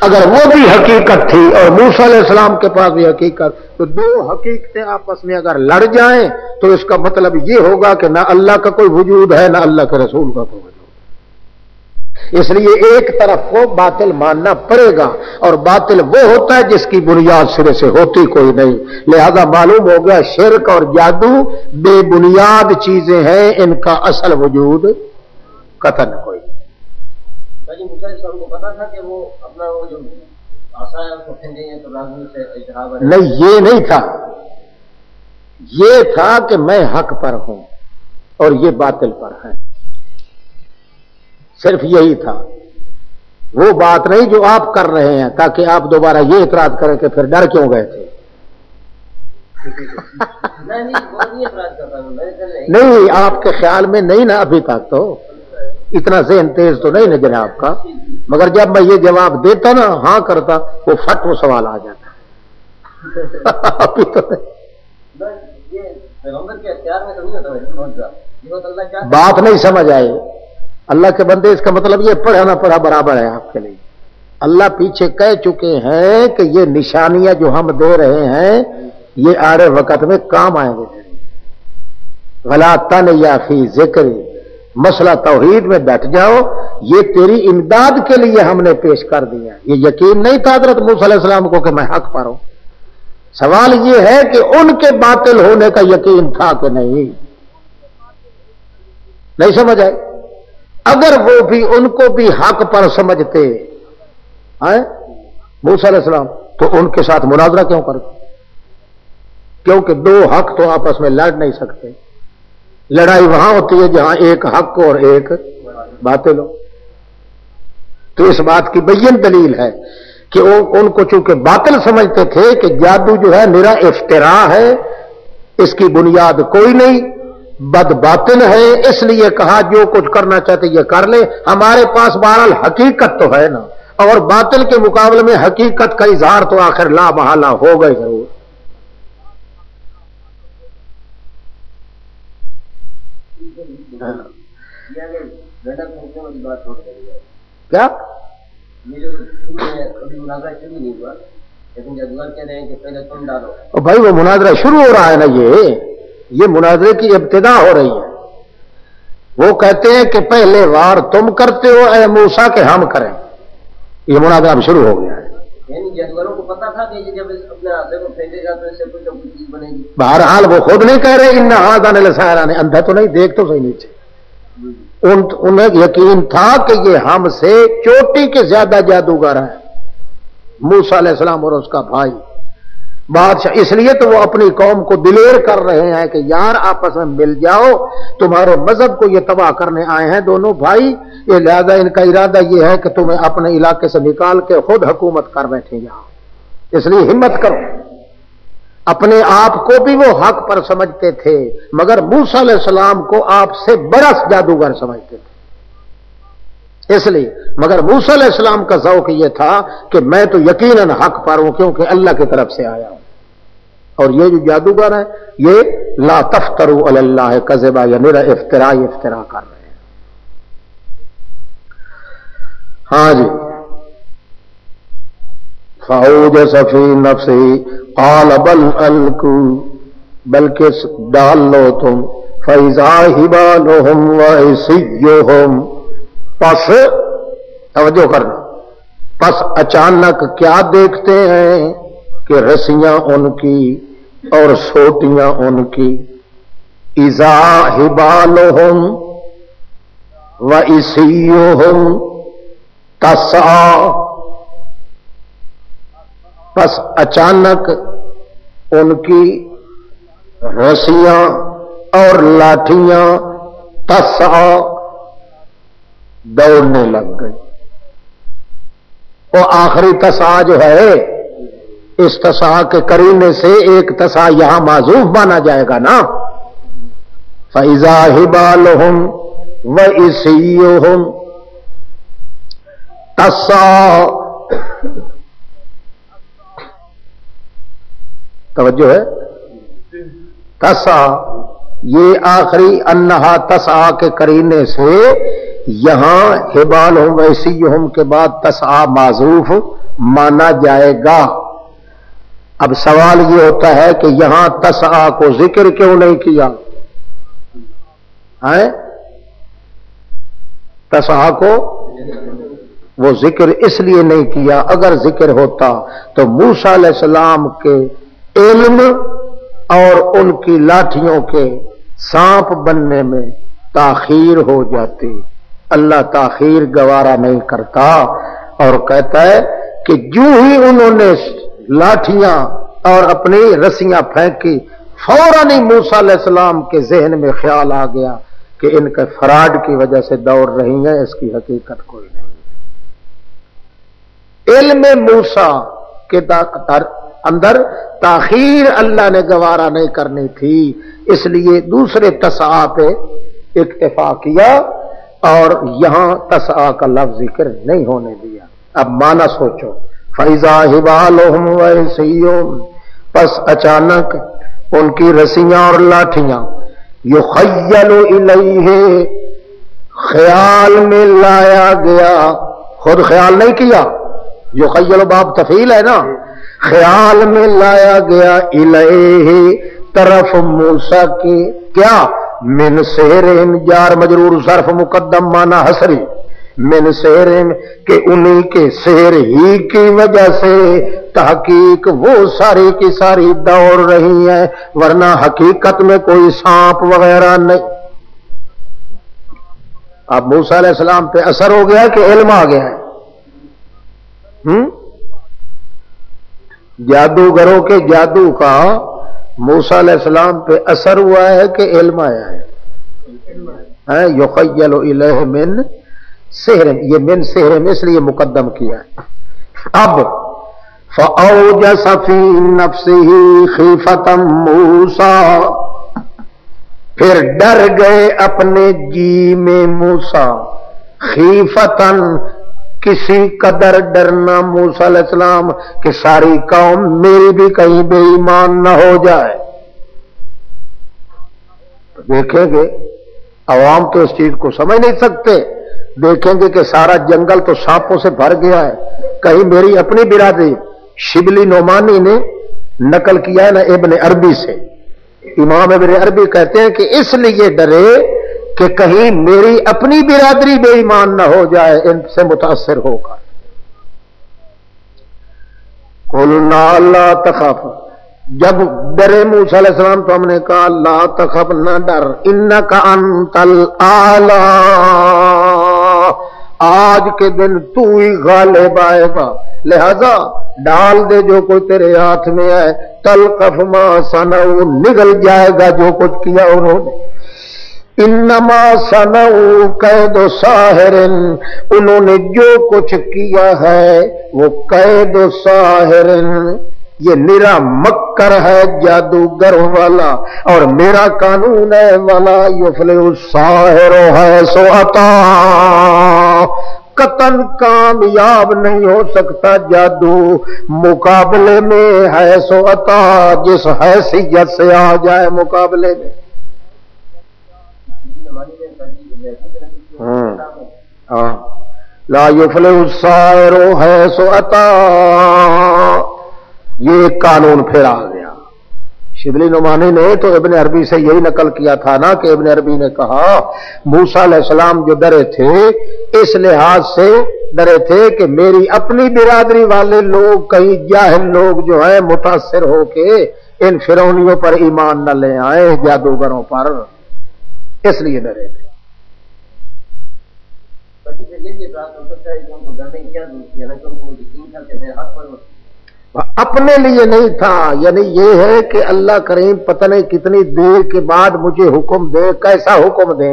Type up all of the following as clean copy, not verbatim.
اگر وہ بھی حقیقت تھی اور موسیٰ علیہ السلام کے پاس بھی حقیقت، تو دو حقیقتیں آپس میں اگر لڑ جائیں تو اس کا مطلب یہ ہوگا کہ نہ اللہ کا کوئی وجود ہے نہ اللہ کے رسول کا کوئی وجود۔ اس لیے ایک طرف کو باطل ماننا پڑے گا، اور باطل وہ ہوتا ہے جس کی بنیاد سرے سے ہوتی کوئی نہیں۔ لہذا معلوم ہو گیا شرک اور جادو بے بنیاد چیزیں ہیں، ان کا اصل وجود قطعاً کوئی نہیں۔ کو پتا تھا کہ وہ اپنا وہ جو آسا ہے اس کو پھینکیں گے تو لازمی سے اجتہاد ہے؟ نہیں، یہ نہیں تھا، یہ تھا کہ میں حق پر ہوں اور یہ باطل پر ہے، صرف یہی تھا۔ وہ بات نہیں جو آپ کر رہے ہیں تاکہ آپ دوبارہ یہ اعتراض کریں کہ پھر ڈر کیوں گئے تھے۔ نہیں، آپ کے خیال میں نہیں نا، ابھی تک تو اتنا ذہن تیز تو نہیں نا جناب کا، مگر جب میں یہ جواب دیتا نا، ہاں کرتا، وہ فٹ وہ سوال آ جاتا۔ ابھی تو بات نہیں سمجھ آئی۔ اللہ کے بندے، اس کا مطلب یہ پڑھا نہ پڑھا برابر ہے آپ کے لیے۔ اللہ پیچھے کہہ چکے ہیں کہ یہ نشانیاں جو ہم دے رہے ہیں یہ آڑے وقت میں کام آئیں گے۔ غلا تن یا فی ذکر، مسئلہ توحید میں بیٹھ جاؤ، یہ تیری امداد کے لیے ہم نے پیش کر دیا۔ یہ یقین نہیں تھا حضرت موسیٰ علیہ السلام کو کہ میں حق پر ہوں، سوال یہ ہے کہ ان کے باطل ہونے کا یقین تھا کہ نہیں سمجھ آئے؟ اگر وہ بھی ان کو بھی حق پر سمجھتے موسیٰ علیہ السلام، تو ان کے ساتھ مناظرہ کیوں کرتے؟ کیونکہ دو حق تو آپس میں لڑ نہیں سکتے۔ لڑائی وہاں ہوتی ہے جہاں ایک حق اور ایک باطل ہو۔ تو اس بات کی بین دلیل ہے کہ ان کو چونکہ باطل سمجھتے تھے کہ جادو جو ہے میرا افتراء ہے، اس کی بنیاد کوئی نہیں، بد باطل ہے، اس لیے کہا جو کچھ کرنا چاہتے یہ کر لے، ہمارے پاس بہرحال حقیقت تو ہے نا، اور باطل کے مقابلے میں حقیقت کا اظہار تو آخر لا محالہ ہوگا ہی ضرور۔ کیا بھائی وہ مناظرہ شروع ہو رہا ہے نا، یہ مناظرے کی ابتدا ہو رہی ہے۔ وہ کہتے ہیں کہ پہلے وار تم کرتے ہو اے موسیٰ کہ ہم کریں، یہ مناظرہ اب شروع ہو گیا ہے۔ جانوروں کو پتا تھا کہ جب اپنے ہاتھے کو پھینکے گا تو اس سے کچھ نہ کچھ چیز بنے گی۔ بہرحال وہ خود نہیں کہہ رہے ان ھذا لساحران، اندھا تو نہیں، دیکھ تو صحیح نیچے۔ انہیں یقین تھا کہ یہ ہم سے چوٹی کے زیادہ جادوگر ہیں، موسیٰ علیہ السلام اور اس کا بھائی بادشاہ۔ اس لیے تو وہ اپنی قوم کو دلیر کر رہے ہیں کہ یار آپس میں مل جاؤ، تمہارے مذہب کو یہ تباہ کرنے آئے ہیں دونوں بھائی، یہ لہذا ان کا ارادہ یہ ہے کہ تمہیں اپنے علاقے سے نکال کے خود حکومت کر بیٹھے جاؤ، اس لیے ہمت کرو۔ اپنے آپ کو بھی وہ حق پر سمجھتے تھے، مگر موسیٰ علیہ السلام کو آپ سے بڑا جادوگر سمجھتے تھے، اس لیے۔ مگر موسیٰ علیہ السلام کا ذوق یہ تھا کہ میں تو یقیناً حق پر ہوں کیونکہ اللہ کی طرف سے آیا ہوں، اور یہ جو جادوگر ہیں یہ لا تفتروا علی اللہ کذبا، یا میرا افتراء کر رہے ہیں۔ ہاں جی، فَأَوْجَسَ فِي نَفْسِهِ قَالَ بَلْ أَلْقُوا، بلکہ ڈال لو تم، فَإِذَا حِبَالُهُمْ وَعِصِيُّهُمْ، پس توجہ کرنا، پس اچانک کیا دیکھتے ہیں کہ رسیاں ان کی اور سوٹیاں ان کی، اِذَا حِبَالُهُمْ وَعِصِيُّهُمْ تَسْعَىٰ، پس اچانک ان کی رسیاں اور لاٹھیاں تسعیٰ دوڑنے لگ گئی۔ وہ آخری تسعیٰ جو ہے، اس تسعیٰ کے قرینے سے ایک تسعیٰ یہاں معذوف مانا جائے گا نا، فَإِذَا حِبَالُهُمْ وَعِصِيُّهُمْ تسعیٰ، توجہ ہے، تسعیٰ، یہ آخری انہا تسعیٰ کے قرینے سے یہاں حبالہم وعصیہم کے بعد تسعیٰ معذوف مانا جائے گا۔ اب سوال یہ ہوتا ہے کہ یہاں تسعی کو ذکر کیوں نہیں کیا ہے؟ تسعی کو وہ ذکر اس لیے نہیں کیا، اگر ذکر ہوتا تو موسیٰ علیہ السلام کے علم اور ان کی لاٹھیوں کے سانپ بننے میں تاخیر ہو جاتی۔ اللہ تاخیر گوارا نہیں کرتا اور کہتا ہے کہ جو ہی انہوں نے لاٹھیاں اور اپنی رسیاں پھینکی، فوراً ہی موسیٰ علیہ السلام کے ذہن میں خیال آ گیا کہ ان کے فراڈ کی وجہ سے دوڑ رہی ہیں، اس کی حقیقت کوئی نہیں۔ علم موسیٰ کے اندر تاخیر اللہ نے گوارا نہیں کرنی تھی، اس لیے دوسرے تسعی پہ اکتفا کیا اور یہاں تسعی کا لفظ ذکر نہیں ہونے دیا۔ اب معنی سوچو، فَإِذَا حِبَالُهُمْ وَعِصِيُّهُمْ، پس اچانک ان کی رسیاں اور لاٹھیاں، یُخَيَّلُ إِلَيْهِ، خیال میں لایا گیا، خود خیال نہیں کیا، یخیل باب تفعیل ہے نا، خیال میں لایا گیا الیہ طرف موسیٰ کی، کیا؟ من سحرہم، جار مجرور ظرف مقدم معنی حسری، من سحرہم کہ انہی کے سحر ہی کی وجہ سے تحقیق وہ ساری کی ساری دوڑ رہی ہیں، ورنہ حقیقت میں کوئی سانپ وغیرہ نہیں۔ اب موسیٰ علیہ السلام پہ اثر ہو گیا کہ علم آ گیا ہے؟ جادوگروں کے جادو کا موسیٰ علیہ السلام پہ اثر ہوا ہے کہ علم آیا ہے؟ یخیل الیہ من سحرہم، یہ من سحرہم اس لیے مقدم کیا ہے۔ اب فاوجس فی نفسہ خیفۃ موسیٰ، پھر ڈر گئے اپنے جی میں موسیٰ، خیفتاً کسی قدر ڈرنا موسیٰ علیہ السلام کہ ساری قوم میری بھی کہیں بے ایمان نہ ہو جائے۔ دیکھیں گے عوام تو اس چیز کو سمجھ نہیں سکتے، دیکھیں گے کہ سارا جنگل تو سانپوں سے بھر گیا ہے، کہیں میری اپنی برادری، شبلی نعمانی نے نقل کیا ہے نا ابن عربی سے، امام ابن عربی کہتے ہیں کہ اس لیے ڈرے کہ کہیں میری اپنی برادری بے ایمان نہ ہو جائے ان سے متاثر ہو کر۔ قلنا لا تخف، جب ڈرے موسیٰ علیہ السلام تو ہم نے کہا لا تخف، نہ ڈر، انک انت الاعلی، آج کے دن تو ہی غالب آئے گا، لہذا ڈال دے جو کوئی تیرے ہاتھ میں ہے، تلقف ما صنعوا، نگل جائے گا جو کچھ کیا انہوں نے، انما صنعوا کید ساحر، انہوں نے جو کچھ کیا ہے وہ کید ساحر، یہ نرا مکر ہے جادوگروں والا، اور میرا قانون ہے ولا یفلح الساحر حیث اتی، قطعاً کامیاب نہیں ہو سکتا جادو مقابلے میں حیث اتی، جس حیثیت سے آ جائے مقابلے میں۔ لا یفلح الساحر حیث اتی، یہ قانون پھر آ گیا۔ شبلی نعمانی نے تو ابن عربی سے یہی نقل کیا تھا نا کہ ابن عربی نے کہا موسیٰ علیہ السلام جو ڈرے تھے اس لحاظ سے ڈرے تھے کہ میری اپنی برادری والے لوگ، کئی جاہل لوگ جو ہیں متاثر ہو کے ان فرعونیوں پر ایمان نہ لے آئے، جادوگروں پر، اس لیے ڈرے تھے۔ اپنے لیے نہیں تھا، یعنی یہ ہے کہ اللہ کریم پتہ نہیں کتنی دیر کے بعد مجھے حکم دے، کیسا حکم دے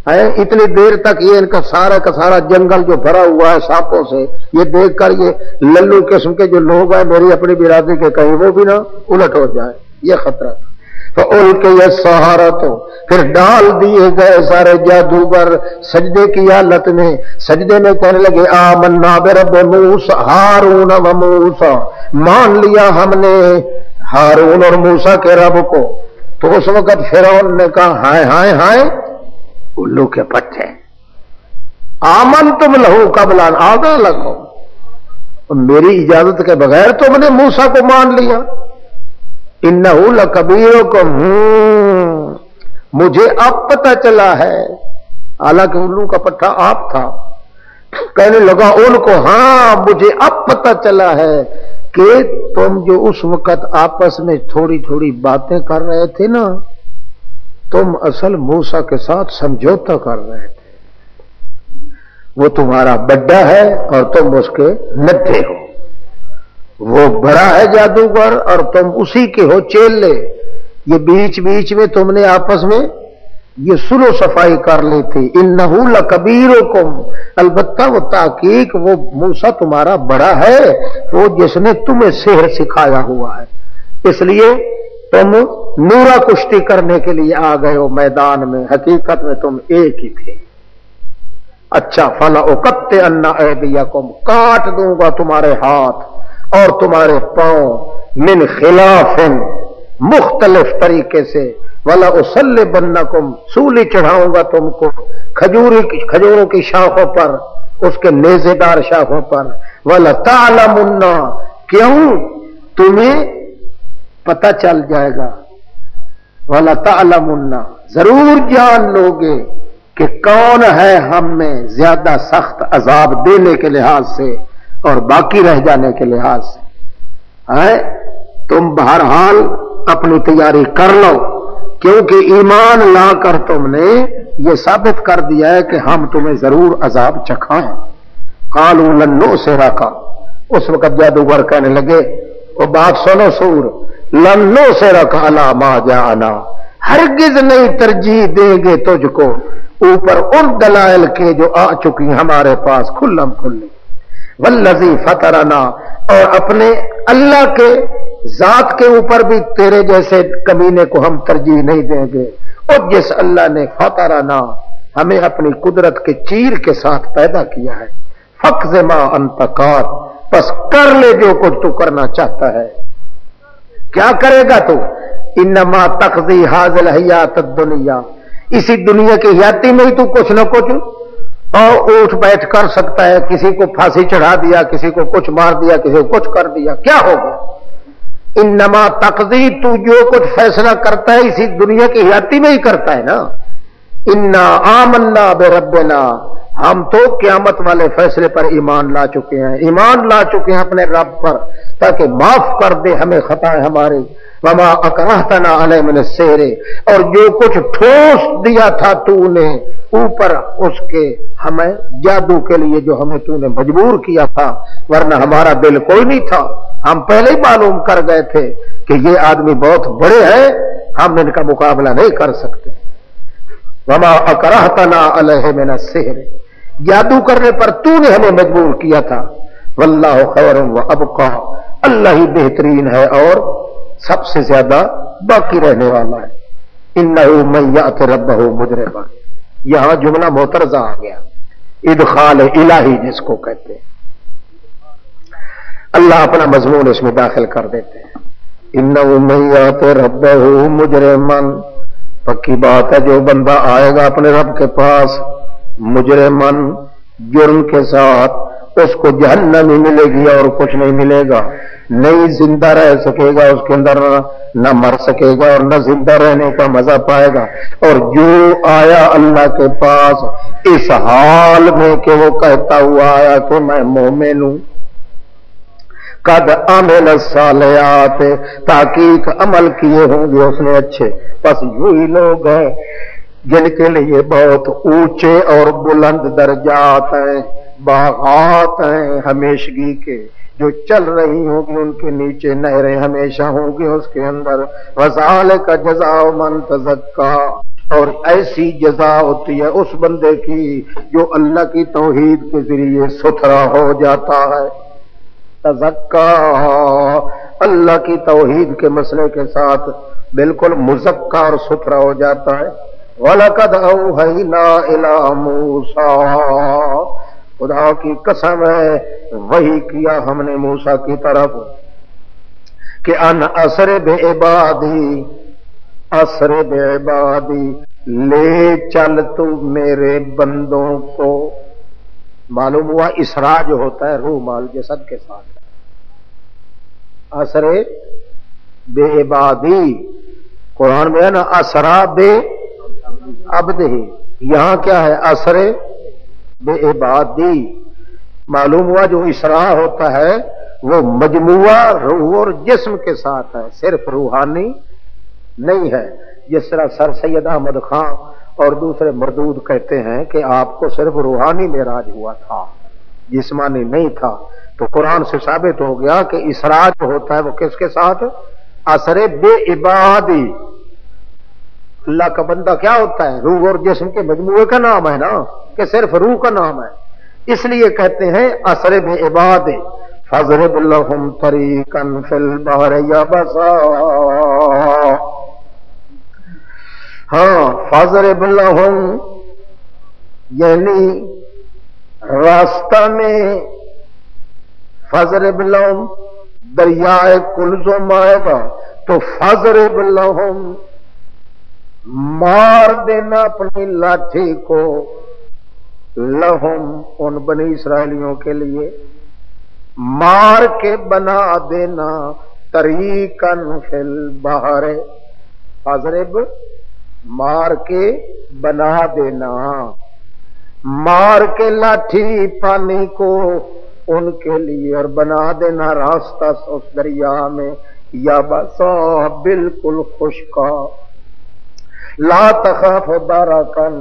ہے، اتنی دیر تک یہ ان کا سارا جنگل جو بھرا ہوا ہے سانپوں سے، یہ دیکھ کر یہ للو قسم کے جو لوگ ہیں میری اپنی برادری کے، کہیں وہ بھی نہ الٹ ہو جائے، یہ خطرہ تھا۔ فَأُلْقِيَ السَّحَرَةُ، پھر ڈال دیے گئے سارے جادوگر سجدے کی حالت میں، سجدے میں کہنے لگے آمنا برب موسیٰ ہارون و موسیٰ، مان لیا ہم نے ہارون اور موسیٰ کے رب کو۔ تو اس وقت فرعون نے کہا ہائے ہائے ہائے الو کے پٹھے، آمنتم لہو قبل ان آذن لکم، میری اجازت کے بغیر تم نے موسیٰ کو مان لیا؟ انہو لکبیرکم، مجھے اب پتہ چلا ہے، حالانکہ الو کا پٹھا آپ تھا، کہنے لگا ان کو ہاں مجھے اب پتہ چلا ہے کہ تم جو اس وقت آپس میں تھوڑی تھوڑی باتیں کر رہے تھے نا، تم اصل موسیٰ کے ساتھ سمجھوتا کر رہے تھے، وہ تمہارا بڑا ہے اور تم اس کے نٹھے ہو، وہ بڑا ہے جادوگر اور تم اسی کے ہو چیلے، یہ بیچ بیچ میں تم نے آپس میں یہ سلو صفائی کر لی تھی۔ انہو لکبیرکم، البتہ وہ تحقیق وہ موسیٰ تمہارا بڑا ہے، وہ جس نے تمہیں سحر سکھایا ہوا ہے، اس لیے تم نورا کشتی کرنے کے لیے آ گئے ہو میدان میں، حقیقت میں تم ایک ہی تھے۔ اچھا، فَلَأُقَطِّعَنَّ أَيْدِيَكُمْ، کاٹ دوں گا تمہارے ہاتھ اور تمہارے پاؤں، من خلاف، مختلف طریقے سے، وَلَأُصَلِّبَنَّكُمْ، سولی چڑھاؤں گا تم کو کھجوروں کی شاخوں پر، اس کے نیزے دار شاخوں پر، وَلَتَعْلَمُنَّ، کیوں؟ تمہیں پتہ چل جائے گا، وَلَتَعْلَمُنَّ، ضرور جان لوگے کہ کون ہے ہم میں زیادہ سخت عذاب دینے کے لحاظ سے اور باقی رہ جانے کے لحاظ سے۔ تم بہرحال اپنی تیاری کر لو، کیونکہ ایمان لا کر تم نے یہ ثابت کر دیا ہے کہ ہم تمہیں ضرور عذاب چکھائیں۔ قالوا لن نؤثرک، اس وقت جادوگر کہنے لگے وہ بات سنو سور، لن نؤثرک علی ما جاءنا، ہرگز نہیں ترجیح دیں گے تجھ کو اوپر ان دلائل کے جو آ چکی ہمارے پاس کھلم کھلی، والذی فطرنا، اور اپنے اللہ کے ذات کے اوپر بھی تیرے جیسے کمینے کو ہم ترجیح نہیں دیں گے، اور جس اللہ نے فطرنا، ہمیں اپنی قدرت کے چیر کے ساتھ پیدا کیا ہے، فقض ما انت قاض، بس کر لے جو کچھ تو کرنا چاہتا ہے۔ کیا کرے گا تو؟ انما تقضی ھذل الحیات الدنیا، اسی دنیا کی حیاتی میں ہی تو کچھ نہ کچھ اور اٹھ بیٹھ کر سکتا ہے، کسی کو پھانسی چڑھا دیا، کسی کو کچھ مار دیا، کسی کو کچھ کر دیا، کیا ہوگا؟ انما تقضی، تو جو کچھ فیصلہ کرتا ہے اسی دنیا کی حیاتی میں ہی کرتا ہے نا۔ انا آمنا بربنا، ہم تو قیامت والے فیصلے پر ایمان لا چکے ہیں، ایمان لا چکے ہیں اپنے رب پر تاکہ معاف کر دے ہمیں خطائیں ہماری۔ وما اکرہتنا علیہ من السحر، اور جو کچھ ٹھوس دیا تھا تو نے اوپر اس کے ہمیں جادو کے لیے، جو ہمیں تو نے مجبور کیا تھا، ورنہ ہمارا دل کوئی نہیں تھا، ہم پہلے ہی معلوم کر گئے تھے کہ یہ آدمی بہت بڑے ہیں، ہم ان کا مقابلہ نہیں کر سکتے۔ وما اکرہتنا علیہ من السحر، جادو کرنے پر تو نے ہمیں مجبور کیا تھا۔ واللہ خیر وابقی، اللہ ہی بہترین ہے اور سب سے زیادہ باقی رہنے والا ہے۔ انہ من یأت ربہ مجرما، یہاں جملہ معترضہ آ گیا، ادخال الہی جس کو کہتے ہیں، اللہ اپنا مضمون اس میں داخل کر دیتے ہیں۔ انہ من یأت ربہ مجرما، پکی بات ہے جو بندہ آئے گا اپنے رب کے پاس مجرمن، جرم کے ساتھ، اس کو جہنم ہی ملے گی اور کچھ نہیں ملے گا، نہیں زندہ رہ سکے گا اس کے اندر، نہ مر سکے گا اور نہ زندہ رہنے کا مزہ پائے گا۔ اور جو آیا اللہ کے پاس اس حال میں کہ وہ کہتا ہوا آیا کہ میں مومن ہوں، قد عمل الصالحات، تحقیق عمل کیے ہوں گے اس نے اچھے، بس یہی لوگ ہیں جن کے لیے بہت اونچے اور بلند درجات ہیں، باغات ہیں ہمیشگی کے، جو چل رہی ہوں گی ان کے نیچے نہریں ہمیشہ ہوں گی اس کے اندر۔ وذالک جزاء من تزکا، اور ایسی جزا ہوتی ہے اس بندے کی جو اللہ کی توحید کے ذریعے ستھرا ہو جاتا ہے۔ تزکا، اللہ کی توحید کے مسئلے کے ساتھ بالکل مزکا اور ستھرا ہو جاتا ہے۔ وَلَقَدْ أَوْحَيْنَا إِلَىٰ مُوسَىٰ، خدا کی قسم ہے وحی کیا ہم نے موسیٰ کی طرف کہ ان اسر بعبادی، اسر بعبادی، لے چل تو میرے بندوں کو، معلوم ہوا اسراء جو ہوتا ہے روح مال جسد کے ساتھ ہے. اسرے بے عبادی قرآن میں ہے نا اسرا بے عبدہ، یہاں کیا ہے اسرے بے عبادی. معلوم ہوا جو اسراء ہوتا ہے وہ مجموعہ روح اور جسم کے ساتھ ہے، صرف روحانی نہیں ہے. جس طرح سر سید احمد خان اور دوسرے مردود کہتے ہیں کہ آپ کو صرف روحانی معراج ہوا تھا، جسمانی نہیں تھا، تو قرآن سے ثابت ہو گیا کہ اسراء جو ہوتا ہے وہ کس کے ساتھ؟ اسرے بے عبادی. اللہ کا بندہ کیا ہوتا ہے؟ روح اور جسم کے مجموعے کا نام ہے نا، کہ صرف روح کا نام ہے. اس لیے کہتے ہیں اسرے بے عباد فضرب لهم طریقا فی البحر یبسا. ہاں فضرب لهم یعنی راستہ میں، فضرب لهم دریائے کلزم آئے گا تو فضرب لهم مار دینا اپنی لاٹھی کو، لہم ان بنی اسرائیلیوں کے لیے، مار کے بنا دینا، طریقاً فی البحر، فضرب مار کے بنا دینا، مار کے لاٹھی پانی کو ان کے لیے اور بنا دینا راستہ اس دریا میں، یا بسا بالکل خشکا. لا تخاف درکن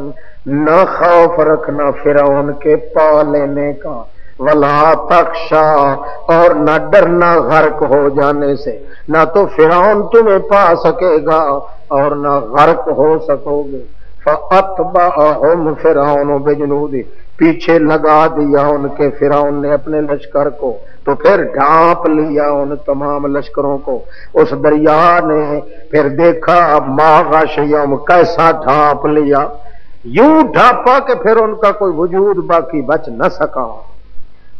نہ خوف رکھنا فرعون کے پا لینے کا، ولا تخشا اور نہ ڈرنا غرق ہو جانے سے، نہ تو فرعون تمہیں پا سکے گا اور نہ غرق ہو سکو گے. فَأَتْبَعَهُمْ فِرْعَوْنُ بِجُنُودِهِ پیچھے لگا دیا ان کے فرعون نے اپنے لشکر کو، تو پھر ڈھانپ لیا ان تمام لشکروں کو اس دریا نے. پھر دیکھا ما غشیہم کیسا ڈھانپ لیا، یوں ڈھانپا کہ پھر ان کا کوئی وجود باقی بچ نہ سکا.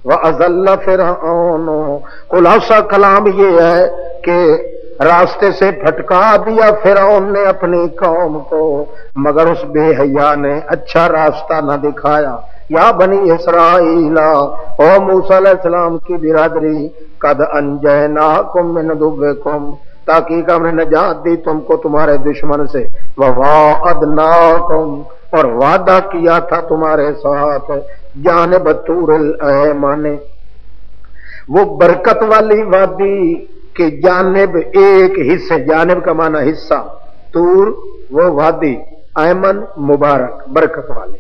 وَأَضَلَّ فِرْعَوْنُ خلاصہ کلام یہ ہے کہ راستے سے بھٹکا دیا فرعون نے اپنی قوم کو، مگر اس بے حیا نے اچھا راستہ نہ دکھایا. یا بنی اسرائیل، او موسیٰ علیہ السلام کی برادری، قد انجیناکم من عدوکم تاکہ ہم نے نجات دی تم کو تمہارے دشمن سے، وواعدناکم اور وعدہ کیا تھا تمہارے ساتھ، جانب طور الایمن وہ برکت والی وادی کہ جانب ایک حصے، جانب کا معنی حصہ، طور وہ وادی، ایمن مبارک برکت والی.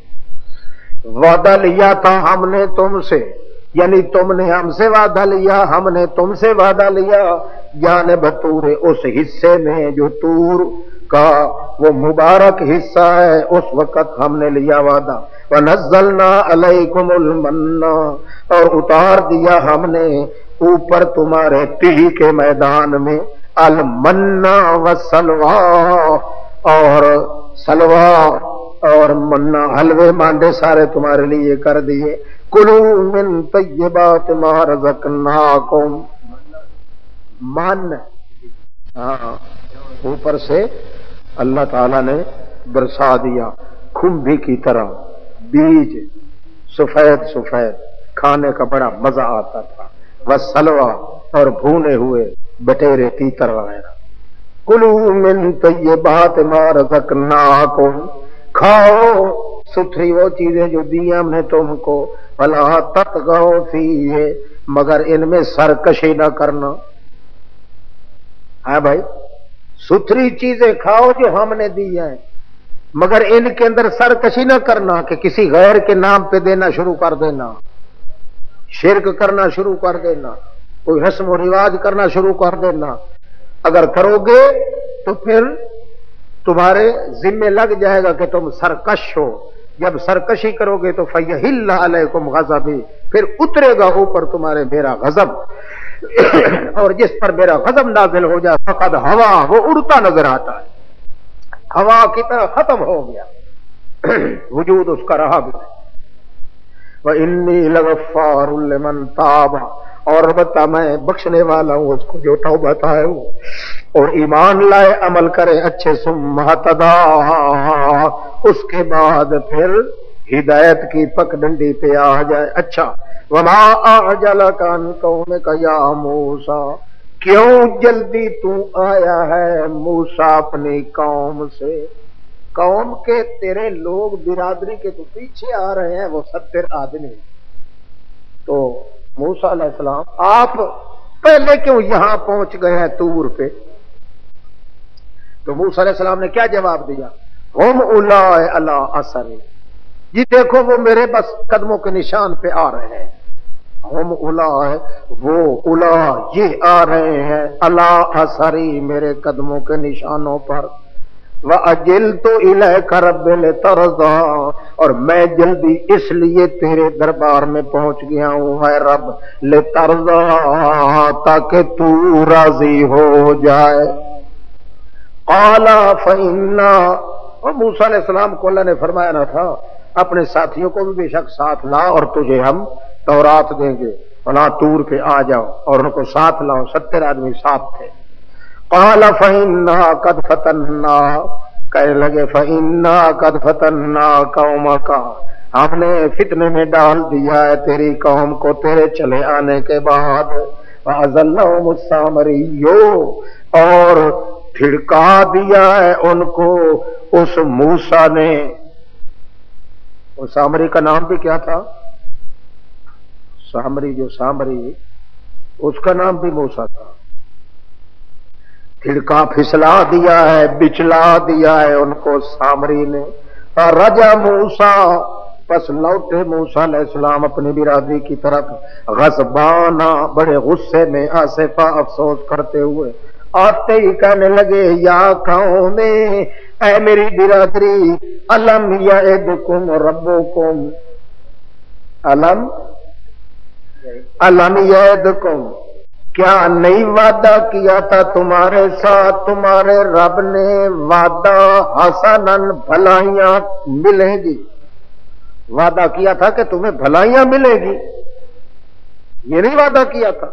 وعدہ لیا تھا ہم نے تم سے، یعنی تم نے ہم سے وعدہ لیا، ہم نے تم سے وعدہ لیا، جانب طور اس حصے میں جو طور کا وہ مبارک حصہ ہے، اس وقت ہم نے لیا وعدہ. وَنَزَّلْنَا عَلَيْكُمُ الْمَنَّ اور اتار دیا ہم نے اوپر تمہارے تہی کے میدان میں المنّا والسلویٰ اور سلوا اور منا حلوے مانڈے سارے تمہارے لیے کر دیے. کلوا من طیبات ما رزقناکم، من ہاں اوپر سے اللہ تعالی نے برسا دیا کھمبی کی طرح بیج، سفید سفید، کھانے کا بڑا مزہ آتا تھا. والسلویٰ اور بھونے ہوئے بٹیرے تیتر وغیرہ. کلوا من طیبات ما رزقناکم کھاؤ ستھری وہ چیزیں جو دی ہم نے تم کو، ولا تطغوا فیہ مگر ان میں سرکشی نہ کرنا. ہاں بھائی ستھری چیزیں کھاؤ جو ہم نے دی ہیں، مگر ان کے اندر سرکشی نہ کرنا کہ کسی غیر کے نام پہ دینا شروع کر دینا، شرک کرنا شروع کر دینا، کوئی رسم و رواج کرنا شروع کر دینا. اگر کرو گے تو پھر تمہارے ذمے لگ جائے گا کہ تم سرکش ہو. جب سرکشی کرو گے تو فَيَحِلَّ عَلَيْكُمْ غَضَبِي پھر اترے گا اوپر تمہارے میرا غضب، اور جس پر میرا غضب نازل ہو جائے فقد ہوا وہ اڑتا نظر آتا ہے، ہوا کی طرح ختم ہو گیا، وجود اس کا رہا بھی نہیں. وَإِنِّي لَغَفَّارٌ لِمَن تَابَ اور البتہ میں بخشنے والا ہوں اس کو جو توبہ آئے ہو اور ایمان لائے عمل کرے اچھے، ثم اہتدی اس کے بعد پھر ہدایت کی پگڈنڈی پہ آ جائے. اچھا وما اعجلک عن قومک یا موسیٰ، کیوں جلدی تو آیا ہے موسیٰ اپنی قوم سے؟ قوم کے تیرے لوگ برادری کے تو پیچھے آ رہے ہیں، وہ 70 آدمی. تو موسیٰ علیہ السلام آپ پہلے کیوں یہاں پہنچ گئے ہیں طور پہ؟ تو موسیٰ علیہ السلام نے کیا جواب دیا؟ ہم اولئک علی اثری، جی دیکھو وہ میرے بس قدموں کے نشان پہ آ رہے ہیں. ہم اولئک، وہ اولئک یہ آ رہے ہیں، علی اثری میرے قدموں کے نشانوں پر. وَأَجِلْتُ إِلَيْكَ رَبِّ لِتَرْضَىٰ، اور میں جلدی اس لیے تیرے دربار میں پہنچ گیا ہوں ہے رب، لِتَرْضَىٰ تاکہ تو راضی ہو جائے. قَالَ فَإِنَّا، اور موسیٰ علیہ السلام کو اللہ نے فرمایا نہ تھا اپنے ساتھیوں کو بھی بے شک ساتھ لا اور تجھے ہم تورات دیں گے، فلاں طور پہ آ جاؤ، اور ان کو ساتھ لاؤ. 70 آدمی ساتھ تھے. قال فإنا قد فتنا، کہنے لگے فإنا قد فتنا قومک، ہم نے فتنے میں ڈال دیا ہے تیری قوم کو تیرے چلے آنے کے بعد. فأزلهم السامری، اور پھڑکا دیا ہے ان کو اس موسیٰ نے. اس سامری کا نام بھی کیا تھا؟ سامری، جو سامری اس کا نام بھی موسیٰ تھا. پھڑکا پھسلا دیا ہے، بچلا دیا ہے ان کو سامری نے. رجا موسیٰ، پس لوٹے موسیٰ علیہ السلام اپنی برادری کی طرف، غضبانہ بڑے غصے میں، آسفہ افسوس کرتے ہوئے. آتے ہی کہنے لگے یا قوم، اے میری برادری، الم یعدکم ربکم، الم یعدکم، کیا نہیں وعدہ کیا تھا تمہارے ساتھ تمہارے رب نے؟ وعدہ حسنن، بھلائیاں ملیں گی. وعدہ کیا تھا کہ تمہیں بھلائیاں ملیں گی، یہ نہیں وعدہ کیا تھا؟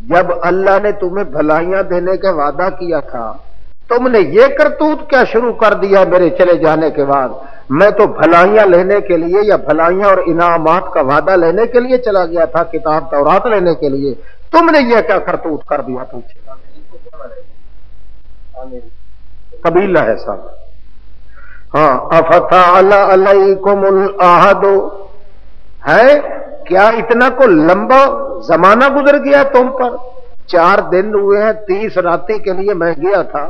جب اللہ نے تمہیں بھلائیاں دینے کا وعدہ کیا تھا، تم نے یہ کرتوت کیا شروع کر دیا میرے چلے جانے کے بعد؟ میں تو بھلائیاں لینے کے لیے یا بھلائیاں اور انعامات کا وعدہ لینے کے لیے چلا گیا تھا، کتاب تورات لینے کے لیے. تم نے یہ کیا کرتوت کر دیا؟ قبیلہ ہے سب. ہاں، افتعل علیکم العہد، ہے کیا اتنا کو لمبا زمانہ گزر گیا تم پر؟ 4 دن ہوئے ہیں، 30 راتی کے لیے میں گیا تھا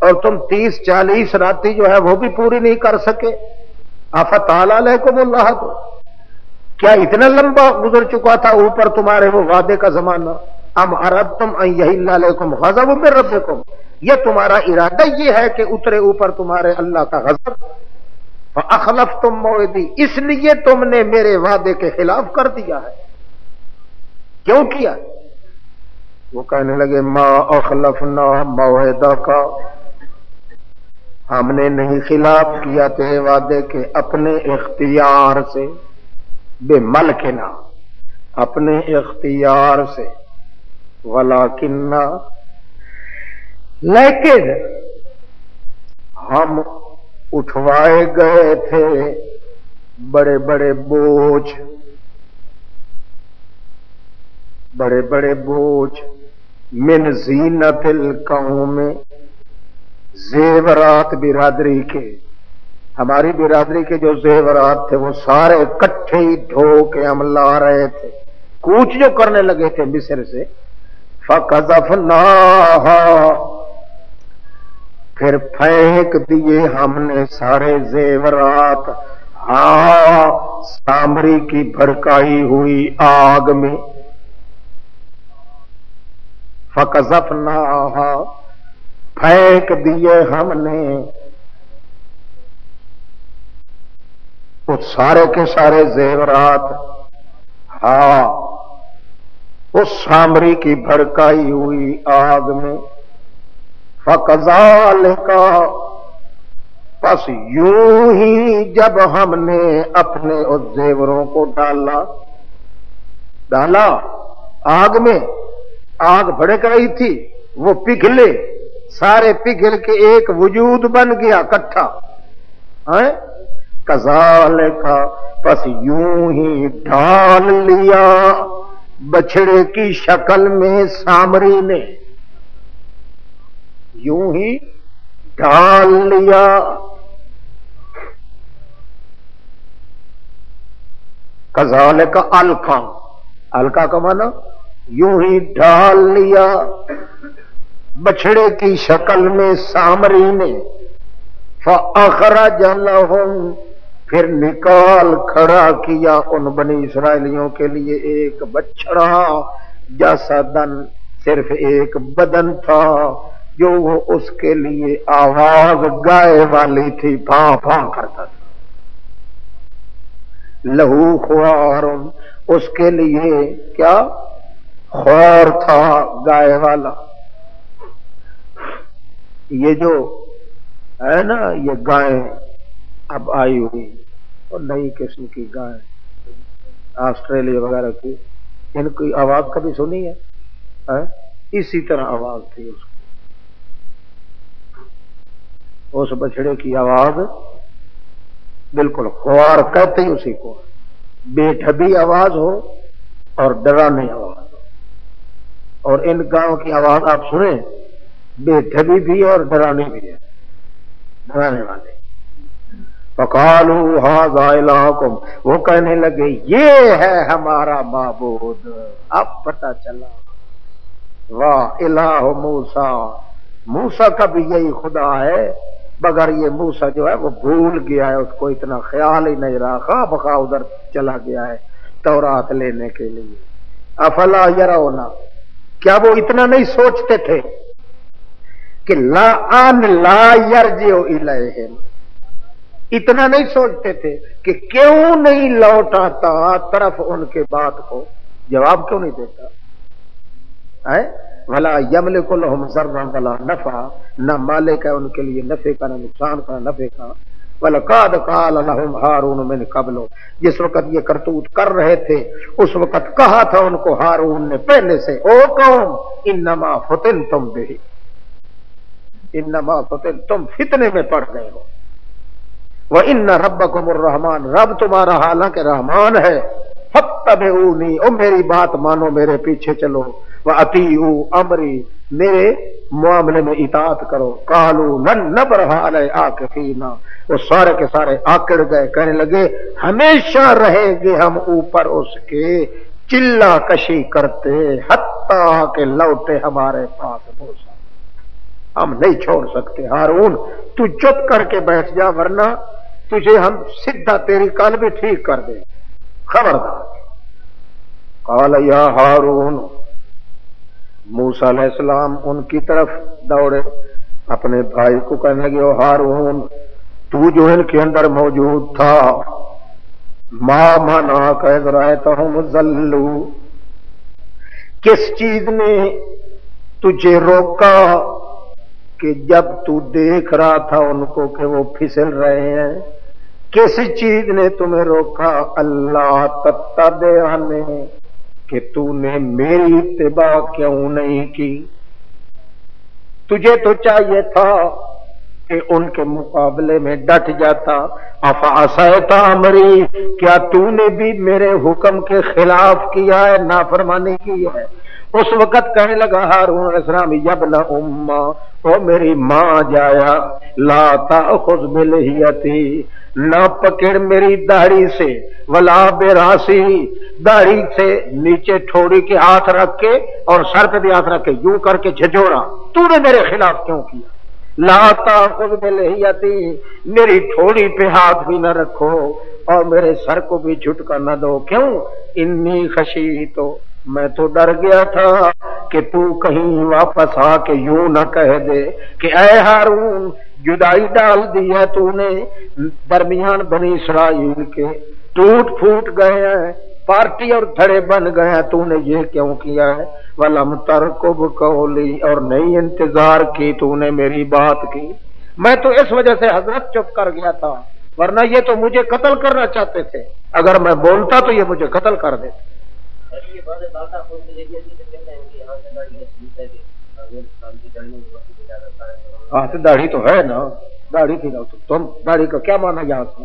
اور تم 30-40 راتی جو ہے وہ بھی پوری نہیں کر سکے. افتعل علیکم العہد، کیا اتنا لمبا گزر چکا تھا اوپر تمہارے وہ وعدے کا زمانہ؟ ام اردتم ان یحل علیکم غضب من ربکم، یہ تمہارا ارادہ یہ ہے کہ اترے اوپر تمہارے اللہ کا غضب. فاخلفتم موعدی، اس لیے تم نے میرے وعدے کے خلاف کر دیا ہے. کیوں کیا؟ وہ کہنے لگے ما اخلفنا موعدک، ہم نے نہیں خلاف کیا تیرے وعدے کے اپنے اختیار سے، بے ملکنا، اپنے اختیار سے، ولیکننا، لیکن ہم اٹھوائے گئے تھے بڑے بڑے بوجھ، بڑے بڑے بوجھ، من زینت القوم، زیورات برادری کے، ہماری برادری کے جو زیورات تھے وہ سارے اکٹھے ہی ڈھو کے ہم لا رہے تھے، کوچ جو کرنے لگے تھے مصر سے. فَقَذَفْنَاهَا، پھر پھینک دیے ہم نے سارے زیورات، ہاں سامری کی بھڑکائی ہوئی آگ میں. فَقَذَفْنَاهَا، پھینک دیے ہم نے وہ سارے کے سارے زیورات، ہاں اس سامری کی بھڑکائی ہوئی آگ میں. فَكَذَلِكَ، پس یوں ہی جب ہم نے اپنے اس زیوروں کو ڈالا آگ میں، آگ بھڑک رہی تھی، وہ پگھلے، سارے پگھل کے ایک وجود بن گیا اکٹھا. کذالک پس یوں ہی ڈھال لیا بچڑے کی شکل میں سامری نے، یوں ہی ڈھال لیا. کذالک القا، القا کا معنی یوں ہی ڈھال لیا بچڑے کی شکل میں سامری نے. فاخرج لهم، پھر نکال کھڑا کیا ان بنی اسرائیلیوں کے لیے ایک بچڑا، جسدن صرف ایک بدن تھا جو وہ اس کے لیے آواز گائے والی تھی، بھاں بھاں کرتا تھا. لہو خوار، اس کے لیے کیا خوار تھا گائے والا. یہ جو ہے نا یہ گائے اب آئی ہوئی اور نئی قسم کی گائے آسٹریلیا وغیرہ کی، ان کی آواز کبھی سنی ہے؟ اسی طرح آواز تھی اس بچڑے کی آواز بالکل خوار کہتے ہی اسی کو، بے ڈھبی آواز ہو اور ڈرانے آواز ہو. اور ان گاؤں کی آواز آپ سنیں، بے ڈھبی بھی اور ڈرانے بھی ہے، ڈرانے والے. فقالوا ھذا الہکم، وہ کہنے لگے یہ ہے ہمارا معبود. اب پتہ چلا واہ الہ موسیٰ، موسیٰ کا بھی یہی خدا ہے، مگر یہ موسیٰ جو ہے وہ بھول گیا ہے، اس کو اتنا خیال ہی نہیں رہا، خواہ بخواہ ادھر چلا گیا ہے تورات لینے کے لیے. افلا یرون، کیا وہ اتنا نہیں سوچتے تھے کہ لا یرجع الیہم، اتنا نہیں سوچتے تھے کہ کیوں نہیں لوٹ آتا طرف ان کے بات کو، جواب کیوں نہیں دیتا ہے؟ ولا یملک لهم ضرا ولا نفع، نہ مالک ہے ان کے لیے نفع کا نہ نقصان کا نفع کا. وَلَقَدْ قَالَ لَهُمْ هَارُونُ مِنْ قَبْلُ، جس وقت یہ کرتوت کر رہے تھے اس وقت کہا تھا ان کو ہارون نے پہلے سے، او قوم انما فتنتم به، انما فتنتم، فتنے میں پڑ گئے ہو. وَإِنَّ رَبَّكُمُ الرَّحْمَنُ، رب تمہارا حالانکہ رحمان ہے. فَاتَّبِعُونِي، او میری بات مانو، میرے پیچھے چلو. وَأَطِیعُوا أَمْرِي، میرے معاملے میں اطاعت کرو. قَالُوا لَن نَبْرَحَ عَلَيْهِ عَاكِفِينَ، وہ سارے کے سارے آکڑ گئے، کہنے لگے ہمیشہ رہیں گے ہم اوپر اس کے چلا کشی کرتے، حتیٰ کہ لوٹے ہمارے پاس موسیٰ، ہم نہیں چھوڑ سکتے. ہارون تو چپ کر کے بیٹھ جا، ورنہ تجھے ہم سیدھا تیری کال بھی ٹھیک کر دیں، خبردار. قال یا ہارون، موسیٰ علیہ السلام ان کی طرف دوڑے، اپنے بھائی کو کہنے لگے او ہارون، تو جو ان کے اندر موجود تھا، ما منعک اذ رأیتہم ضلوا، کس چیز نے تجھے روکا کہ جب تو دیکھ رہا تھا ان کو کہ وہ پھسل رہے ہیں، کس چیز نے تمہیں روکا؟ اللہ تتبعني، کہ تو نے میری اتباع کیوں نہیں کی؟ تجھے تو چاہیے تھا کہ ان کے مقابلے میں ڈٹ جاتا. افعصیت امری، کیا تو نے بھی میرے حکم کے خلاف کیا ہے، نافرمانی کی ہے؟ اس وقت کہنے لگا ہارون علیہ السلام یا ابن امّا، او میری ماں جایا، لا تأخذ بلحیتی، نہ پکڑ میری داڑھی سے، ولا براسی، داڑھی سے نیچے ٹھوڑی کے ہاتھ رکھ کے اور سر پہ بھی ہاتھ رکھ کے یوں کر کے جھجوڑا، تو نے میرے خلاف کیوں کیا؟ لا تأخذ بلحیتی، میری ٹھوڑی پہ ہاتھ بھی نہ رکھو اور میرے سر کو بھی جھٹکا نہ دو. کیوں؟ انی خشیتو، میں تو ڈر گیا تھا کہ تو کہیں واپس آ کے یوں نہ کہہ دے کہ اے ہارون، جدائی ڈال دی ہے تو نے درمیان بنی اسرائیل کے، ٹوٹ پھوٹ گئے ہیں، پارٹی اور دھڑے بن گئے ہیں، تو نے یہ کیوں کیا ہے؟ وَلَمْ تَرْقُبْ قَوْلِي، اور نہیں انتظار کی تو نے میری بات کی. میں تو اس وجہ سے حضرت چپ کر گیا تھا، ورنہ یہ تو مجھے قتل کرنا چاہتے تھے، اگر میں بولتا تو یہ مجھے قتل کر دیتے. ہاں تو داڑھی تو ہے نا، داڑھی تھی نا، تم داڑھی کا کیا مانا یہاں سے؟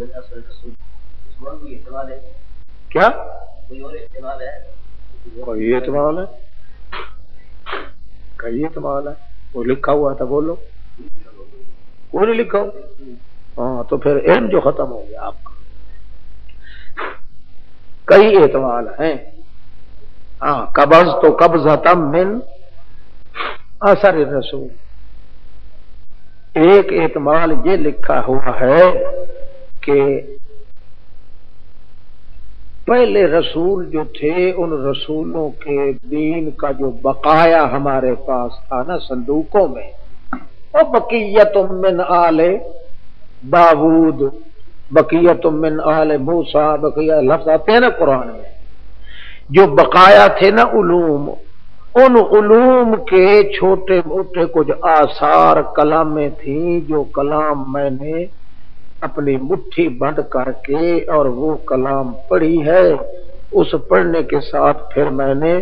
من اصل الرسول اس میں کوئی احتمال ہے؟ کیا کوئی اور احتمال ہے؟ کوئی احتمال ہے؟ کئی احتمال ہے. وہ لکھا ہوا تھا بولو. کوئی نہیں لکھا ہو. ہاں تو پھر علم جو ختم ہو گیا آپ کا. کئی احتمال ہیں. ہاں قبض تو قبضۃ من اثر الرسول. ایک احتمال یہ لکھا ہوا ہے کہ پہلے رسول جو تھے ان رسولوں کے دین کا جو بقایا ہمارے پاس تھا نا صندوقوں میں، اور بقیت من آل داود، بقیت من آل موسیٰ، بقیہ لفظ آتے ہیں نا قرآن میں، جو بقایا تھے نا علوم، ان علوم کے چھوٹے موٹے کچھ آثار کلامیں تھیں جو کلام میں نے اپنی مٹھی بند کر کے اور وہ کلام پڑھی ہے. اس پڑھنے کے ساتھ پھر میں نے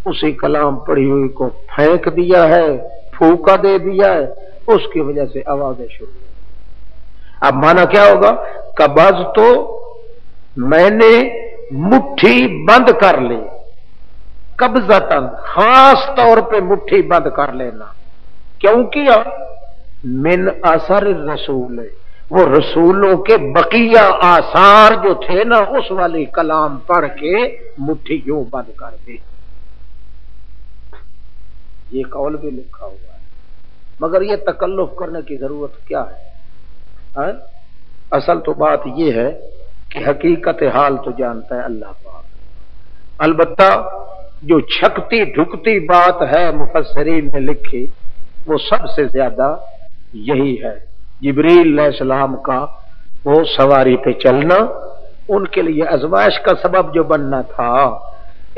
اسی کلام پڑھی ہوئی کو پھینک دیا ہے، پھونکا دے دیا ہے، اس کی وجہ سے آوازیں شروع. اب مانا کیا ہوگا؟ قبض تو میں نے مٹھی بند کر لی، قبضتاً خاص طور پہ مٹھی بند کر لینا. کیوں کیا؟ من اثر الرسول، وہ رسولوں کے بقیہ آثار جو تھے نا اس والی کلام پڑھ کے مٹھی یوں بند کر دی. یہ قول بھی لکھا ہوا ہے، مگر یہ تکلف کرنے کی ضرورت کیا ہے؟ اصل تو بات یہ ہے کہ حقیقت حال تو جانتا ہے اللہ پاک. البتہ جو چھکتی ڈھکتی بات ہے مفسرین نے لکھی وہ سب سے زیادہ یہی ہے. جبریل علیہ السلام کا وہ سواری پہ چلنا ان کے لیے ازمائش کا سبب جو بننا تھا،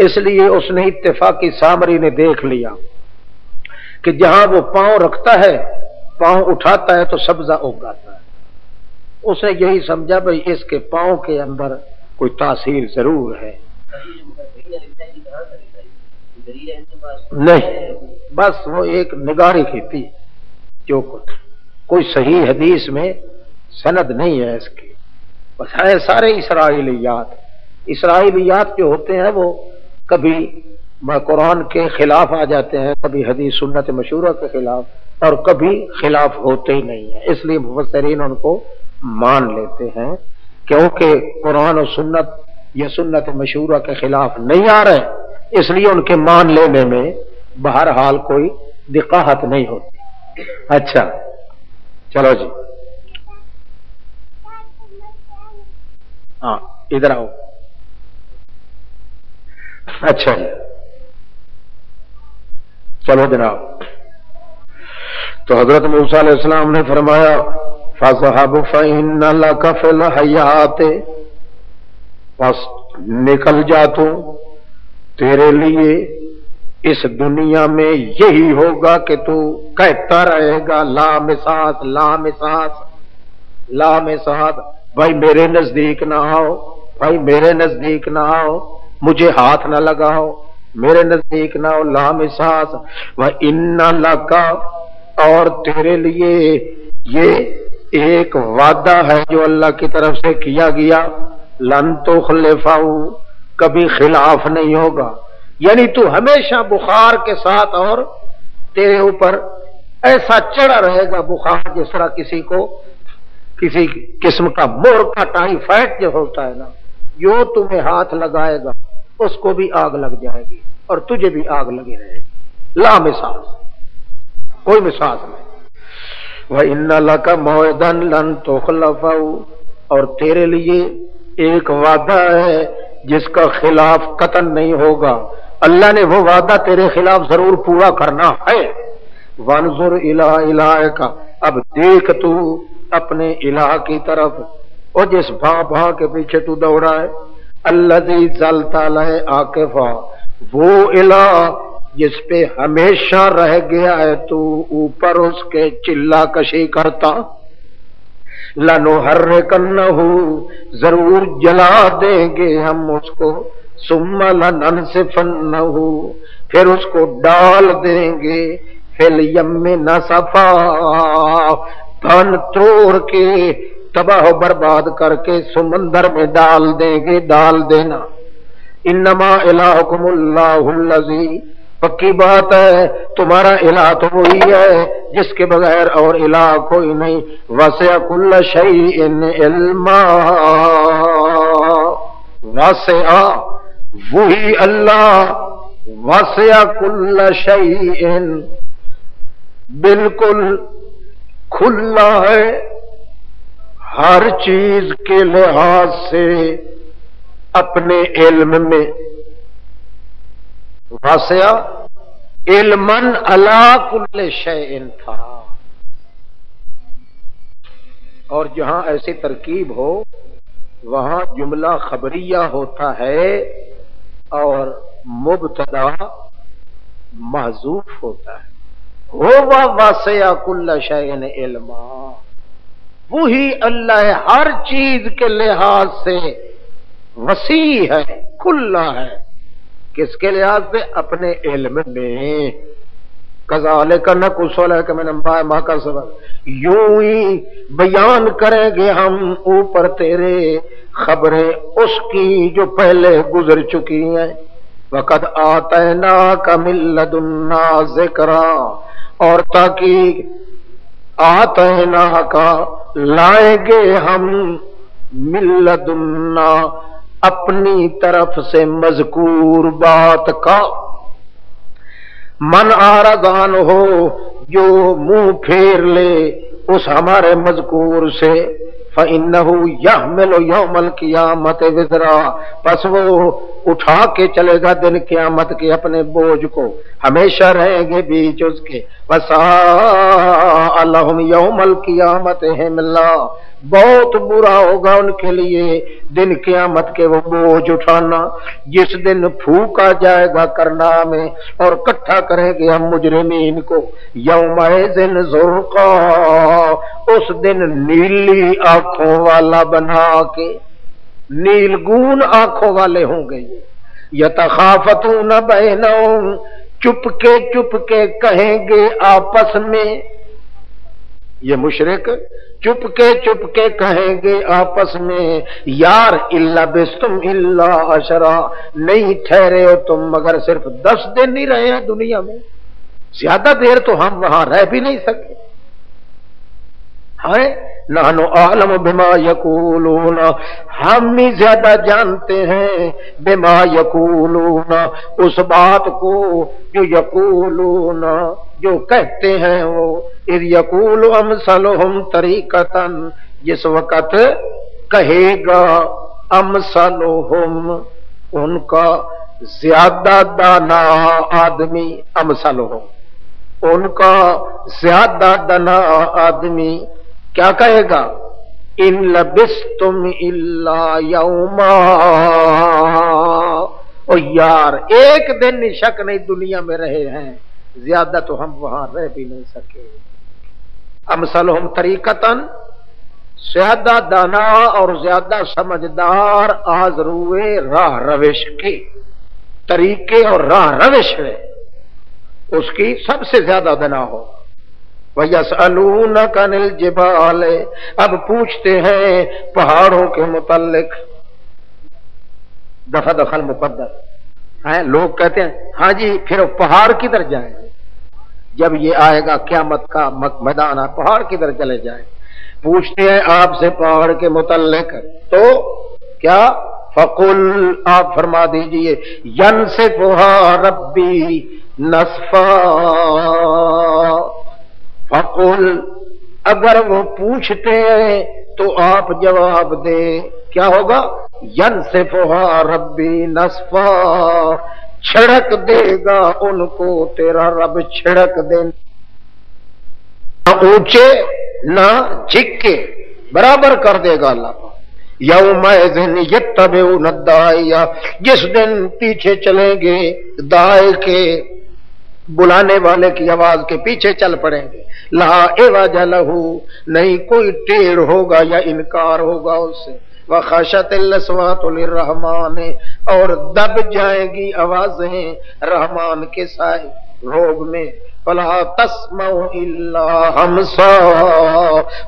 اس لیے اس نے اتفاقی سامری نے دیکھ لیا کہ جہاں وہ پاؤں رکھتا ہے، پاؤں اٹھاتا ہے تو سبزہ اگاتا ہے. اس نے یہی سمجھا بھئی اس کے پاؤں کے اندر کوئی تاثیر ضرور ہے. نہیں، بس وہ ایک نگاری کی تھی جو کوئی صحیح حدیث میں سند نہیں ہے اس کی، بس ہے سارے اسرائیلیات. اسرائیلیات جو ہوتے ہیں وہ کبھی قرآن کے خلاف آ جاتے ہیں، کبھی حدیث سنت مشہورہ کے خلاف، اور کبھی خلاف ہوتے ہی نہیں ہیں. اس لیے مفسرین ان کو مان لیتے ہیں کیونکہ قرآن و سنت یا سنت مشہورہ کے خلاف نہیں آ رہے، اس لیے ان کے مان لینے میں بہرحال کوئی دقاحت نہیں ہوتی. اچھا چلو جی، ہاں ادھر آؤ. اچھا جی چلو جناب. تو حضرت موسیٰ علیہ السلام نے فرمایا فَاصْحَبْ فَإِنَّ لَكَ فِي الْحَيَاةِ، بس نکل جا تو، تیرے لیے اس دنیا میں یہی ہوگا کہ تو کہتا رہے گا لامساس لامساس لامساس، بھائی میرے نزدیک نہ آؤ، بھائی میرے نزدیک نہ آؤ، مجھے ہاتھ نہ لگاؤ، میرے نزدیک نہ آؤ. لامساس وَإِنَّ لَكَ، اور تیرے لیے یہ ایک وعدہ ہے جو اللہ کی طرف سے کیا گیا، لن تخلفہ، کبھی خلاف نہیں ہوگا. یعنی تو ہمیشہ بخار کے ساتھ، اور تیرے اوپر ایسا چڑھا رہے گا بخار جس طرح کسی کو کسی قسم کا مور کا ٹائیفائڈ جو ہوتا ہے نا، جو تمہیں ہاتھ لگائے گا اس کو بھی آگ لگ جائے گی اور تجھے بھی آگ لگی رہے گی. لا مثال، کوئی مثال نہیں. وَإِنَّ لَكَ مَوْعِدًا لَن تُخْلَفَهُ، اور تیرے لیے ایک وعدہ ہے جس کا خلاف قطعاً نہیں ہوگا. اللہ نے وہ وعدہ تیرے خلاف ضرور پورا کرنا ہے. وَانظُرْ إِلَىٰ إِلَٰهِكَ، اب دیکھ تو اپنے الہ کی طرف، اور جس بھاں کے پیچھے تو دوڑا ہے. الذی ظلت علیہ عاکفا، وہ الہ جس پہ ہمیشہ رہ گیا ہے تو اوپر اس کے چلا کشی کرتا. لَنُحَرِّقَنَّهُ، ضرور جلا دیں گے ہم اس کو. ثُمَّ لَنَنْسِفَنَّهُ، پھر اس کو ڈال دیں گے. فِي الْيَمِّ نَسَفًا، تن توڑ کے تباہ و برباد کر کے سمندر میں ڈال دیں گے، ڈال دینا۔ انما الہکم اللہ الذی، پکی بات ہے تمہارا الہ تو وہی ہے جس کے بغیر اور الہ کوئی نہیں۔ وسع کل شیء علما، وسع وہی اللہ، وسع کل شیء بالکل کھلا ہے ہر چیز کے لحاظ سے اپنے علم میں۔ واسع علمن علی کل شیء تھا، اور جہاں ایسی ترکیب ہو وہاں جملہ خبریہ ہوتا ہے اور مبتدا محذوف ہوتا ہے۔ ہوا واسع کل شیء علما، وہی اللہ ہر چیز کے لحاظ سے وسیع ہے، کھلا ہے۔ کس کے لحاظ سے؟ اپنے علم میں۔ کذالک نقص علیک من انباء ما قد سبق، یوں ہی بیان کریں گے ہم اوپر تیرے خبریں اس کی جو پہلے گزر چکی ہیں۔ وقد آتیناک من لدنا ذکرا، اور تاکہ آتیناک لائیں گے ہم من لدنا اپنی طرف سے مذکور بات کا۔ من آرزان ہو جو منہ پھیر لے اس ہمارے مذکور سے، فَإِنَّهُ يَحْمِلُ يَوْمَ الْقِيَامَةِ وِزْرًا، پس وہ اٹھا کے چلے گا دن قیامت کے اپنے بوجھ کو، ہمیشہ رہیں گے بیچ اس کے۔ وَسَاءَ لَهُمْ يَوْمَ الْقِيَامَةِ حِمْلًا، بہت برا ہوگا ان کے لیے دن قیامت کے وہ بوجھ اٹھانا، جس دن پھونکا جائے گا کرنا میں اور اکٹھا کریں گے ہم مجرمین کو۔ یومئذ زرقا، اس دن نیلی آنکھوں والا بنا کے، نیلگون آنکھوں والے ہوں گے یہ۔ یتخافتون بینہم، چپ کے کہیں گے آپس میں، یہ مشرک چپ کے کہیں گے آپس میں، یار الا بستم الا عشرا، نہیں ٹھہرے ہو تم مگر صرف 10 دن ہی رہے ہیں دنیا میں، زیادہ دیر تو ہم وہاں رہ بھی نہیں سکے۔ ہائے نحن اعلم بما یقولون، ہم ہی زیادہ جانتے ہیں بما یقولون، اس بات کو جو یقولون جو کہتے ہیں وہ، اذ یقول امثلهم طریقتا، جس وقت کہے گا امثلهم ان کا زیادہ دانا آدمی، امثلهم ان کا زیادہ دانا آدمی کیا کہے گا؟ ان لبستم الا یوما، او یار ایک دن شک نہیں دنیا میں رہے ہیں، زیادہ تو ہم وہاں رہ بھی نہیں سکے۔ امثلہم طریقتاً، زیادہ دانا اور زیادہ سمجھدار آز روئے راہ روش کے طریقے اور راہ روش ہے اس کی سب سے زیادہ دانا ہو۔ وَيَسْأَلُونَكَ عَنِ الْجِبَالِ، اب پوچھتے ہیں پہاڑوں کے متعلق، دفع دخل مقدر ہیں، لوگ کہتے ہیں ہاں جی پھر پہاڑ کدھر جائیں گے جب یہ آئے گا قیامت کا میدان ہے، پہاڑ کدھر چلے جائیں؟ پوچھتے ہیں آپ سے پہاڑ کے متعلق، تو کیا؟ فَقُلْ، آپ فرما دیجئے، يَنْسِفُهَا رَبِّي نَسْفًا، فَقُلْ، اگر وہ پوچھتے ہیں تو آپ جواب دیں کیا ہوگا؟ يَنْسِفُهَا رَبِّي نَسْفًا، چھڑک دے گا ان کو تیرا رب، چھڑک دے، نہ اونچے نہ جھکے، برابر کر دے گا اللہ۔ یومئذ یتبعون الداعی، جس دن پیچھے چلیں گے داعی کے، بلانے والے کی آواز کے پیچھے چل پڑیں گے۔ لا عوج لہ، نہیں کوئی ٹیڑھ ہوگا یا انکار ہوگا اس سے۔ وخشت الاصوات للرحمن، اور دب جائیں گی آوازیں رحمان کے سائے روب میں۔ فلا تسمع الا ہمسا،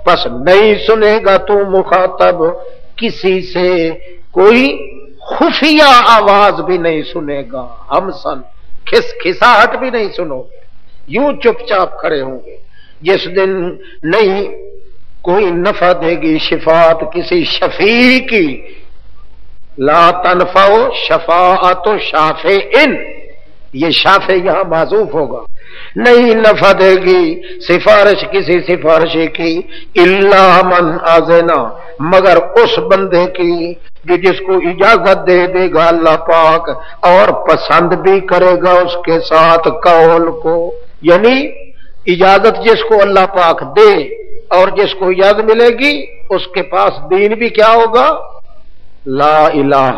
بس نہیں سنے گا تو مخاطب کسی سے کوئی خفیہ آواز بھی نہیں سنے گا، ہمسن کھسکھساہٹ بھی نہیں سنو گے، یوں چپ چاپ کھڑے ہوں گے جس دن نہیں کوئی نفع دے گی شفاعت کسی شفیع کی، لا تنفع شفاعت شافع، یہ شافع یہاں معذوف ہوگا، نہیں نفع دے گی سفارش کسی سفارشی کی، الا من اذن، مگر اس بندے کی کہ جس کو اجازت دے دے گا اللہ پاک اور پسند بھی کرے گا اس کے ساتھ قول کو، یعنی اجازت جس کو اللہ پاک دے اور جس کو اجازت ملے گی اس کے پاس دین بھی کیا ہوگا، لا الہ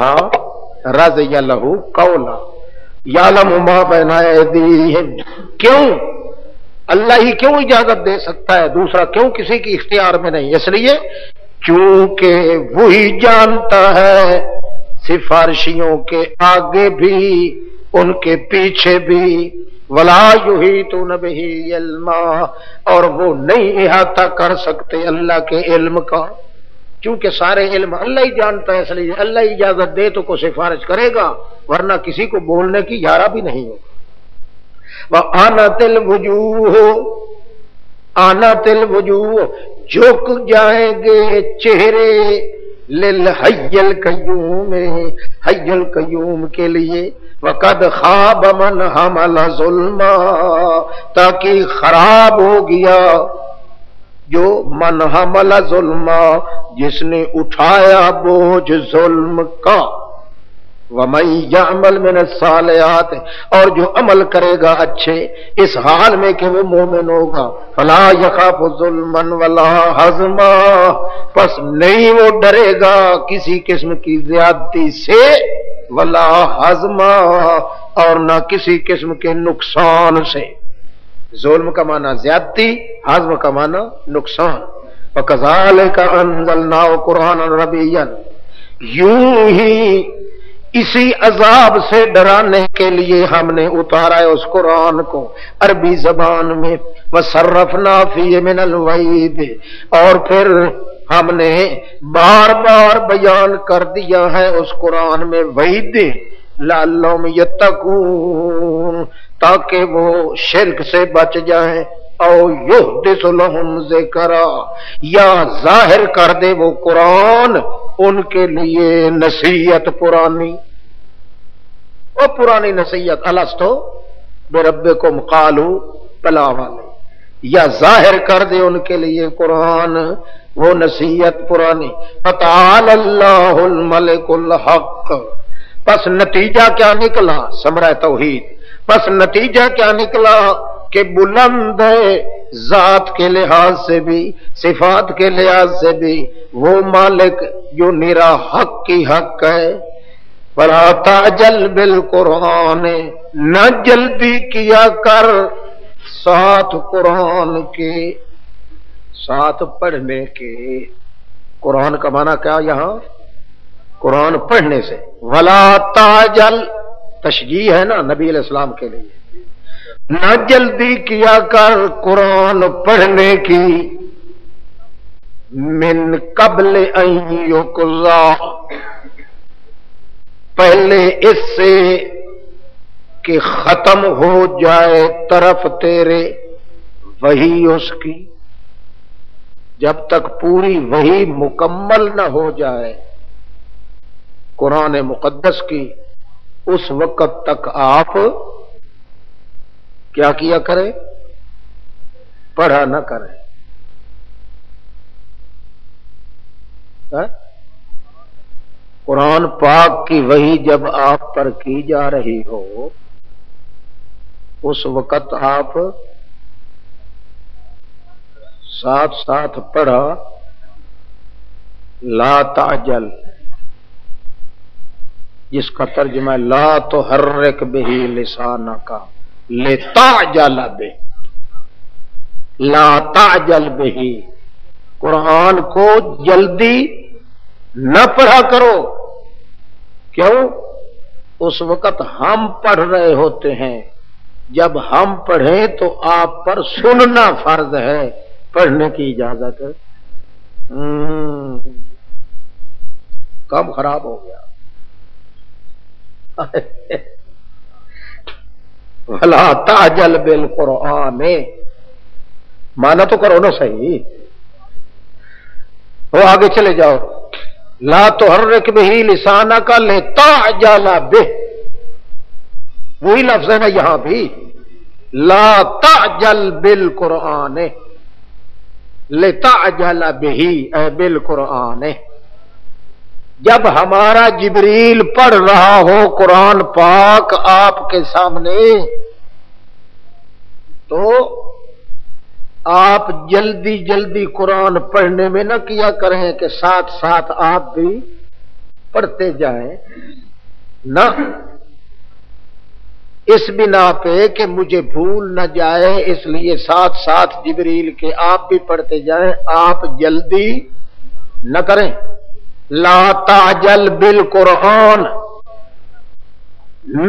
رضی لہ قولا یعلم ما بین ایدیہم، کیوں اللہ ہی کیوں اجازت دے سکتا ہے، دوسرا کیوں کسی کی اختیار میں نہیں، اس لیے کیونکہ وہی جانتا ہے سفارشیوں کے آگے بھی ان کے پیچھے بھی، ولا یحیطون بہ علما، اور وہ نہیں احاطہ کر سکتے اللہ کے علم کا، کیونکہ سارے علم اللہ ہی جانتا ہے، اس لیے اللہ ہی اجازت دے تو کوئی سفارش کرے گا، ورنہ کسی کو بولنے کی یارہ بھی نہیں ہوگا۔ وَآنَتِ الْوُجُوهُ، آنَتِ الْوُجُوهُ، جھک جائیں گے چہرے، لِلْحَيِّ الْقَيُّومِ، حی القیوم کے لیے، وَقَدْ خَابَ مَنْ حَمَلَ ظُلْمًا، تاکہ خراب ہو گیا جو من حمل ظلما، جس نے اٹھایا بوجھ ظلم کا، وَمَن يَعْمَلْ مِنَ الصَّالِحَاتِ، اور جو عمل کرے گا اچھے اس حال میں کہ وہ مومن ہوگا، فَلَا يَخَافُ ظُلْمًا وَلَا حَظْمًا، پس نہیں وہ ڈرے گا کسی قسم کی زیادتی سے، وَلَا حَظْمًا، اور نہ کسی قسم کے نقصان سے، ظلم کا معنی زیادتی، حزم کا معنی نقصان، وَكَذَلِكَ أَنزَلْنَاهُ قُرْآنًا عَرَبِيًّا، یوں ہی اسی عذاب سے ڈرانے کے لیے ہم نے اتارا ہے اس قرآن کو عربی زبان میں، وَصَرَّفْنَا فِيهِ مِنَ الْوَعِيدِ، اور پھر ہم نے بار بار بیان کر دیا ہے اس قرآن میں وعید، لعلہم یتقون، تاکہ وہ شرک سے بچ جائیں، او یحدث لہم ذکرا، یا ظاہر کر دے وہ قرآن ان کے لیے نصیحت پرانی، وہ پرانی نصیحت، الستو بربکم قالوا بلا والے، یا ظاہر کر دے ان کے لیے قرآن وہ نصیحت پرانی، فتعال اللہ الملک الحق، پس نتیجہ کیا نکلا، ثمرہ توحید، پس نتیجہ کیا نکلا کہ بلند ہے ذات کے لحاظ سے بھی صفات کے لحاظ سے بھی وہ مالک جو نرا حق کی حق ہے، وَلَا تَعْجَلْ بِالْقُرْآنِ، نہ جلدی کیا کر ساتھ قرآن کے، ساتھ پڑھنے کے، قرآن کا معنی کیا یہاں، قرآن پڑھنے سے، وَلَا تَعْجَلْ تشجیع ہے نا نبی علیہ السلام کے لیے، نہ جلدی کیا کر قرآن پڑھنے کی، من قبل ان یقضا، پہلے اس سے کہ ختم ہو جائے طرف تیرے وہی اس کی، جب تک پوری وہی مکمل نہ ہو جائے قرآن مقدس کی، اس وقت تک آپ کیا کیا کریں، پڑھا نہ کریں، قرآن پاک کی وحی جب آپ پر کی جا رہی ہو اس وقت آپ ساتھ ساتھ پڑھا، لا تعجل، جس کا ترجمہ ہے لا تحرک بہ لسانک لتعجل بہ، لا تعجل بہ، قرآن کو جلدی نہ پڑھا کرو، کیوں؟ اس وقت ہم پڑھ رہے ہوتے ہیں جب ہم پڑھیں تو آپ پر سننا فرض ہے، پڑھنے کی اجازت ہے۔ کام خراب ہو گیا۔ وَلَا تَعْجَلْ بِالْقُرْآنِ، مانا تو کرو نا صحیح، وہ آگے چلے جاؤ۔ لا تحرک بہ لسانک لتعجل بہ، وہی لفظ ہے نا یہاں بھی، لا تعجل بالقرآن لتعجل بہ اے بالقرآن۔ جب ہمارا جبریل پڑھ رہا ہو قرآن پاک آپ کے سامنے تو آپ جلدی جلدی قرآن پڑھنے میں نہ کیا کریں کہ ساتھ ساتھ آپ بھی پڑھتے جائیں، نہ اس بنا پہ کہ مجھے بھول نہ جائے اس لیے ساتھ ساتھ جبریل کے آپ بھی پڑھتے جائیں، آپ جلدی نہ کریں۔ لا تعجل بالقرآن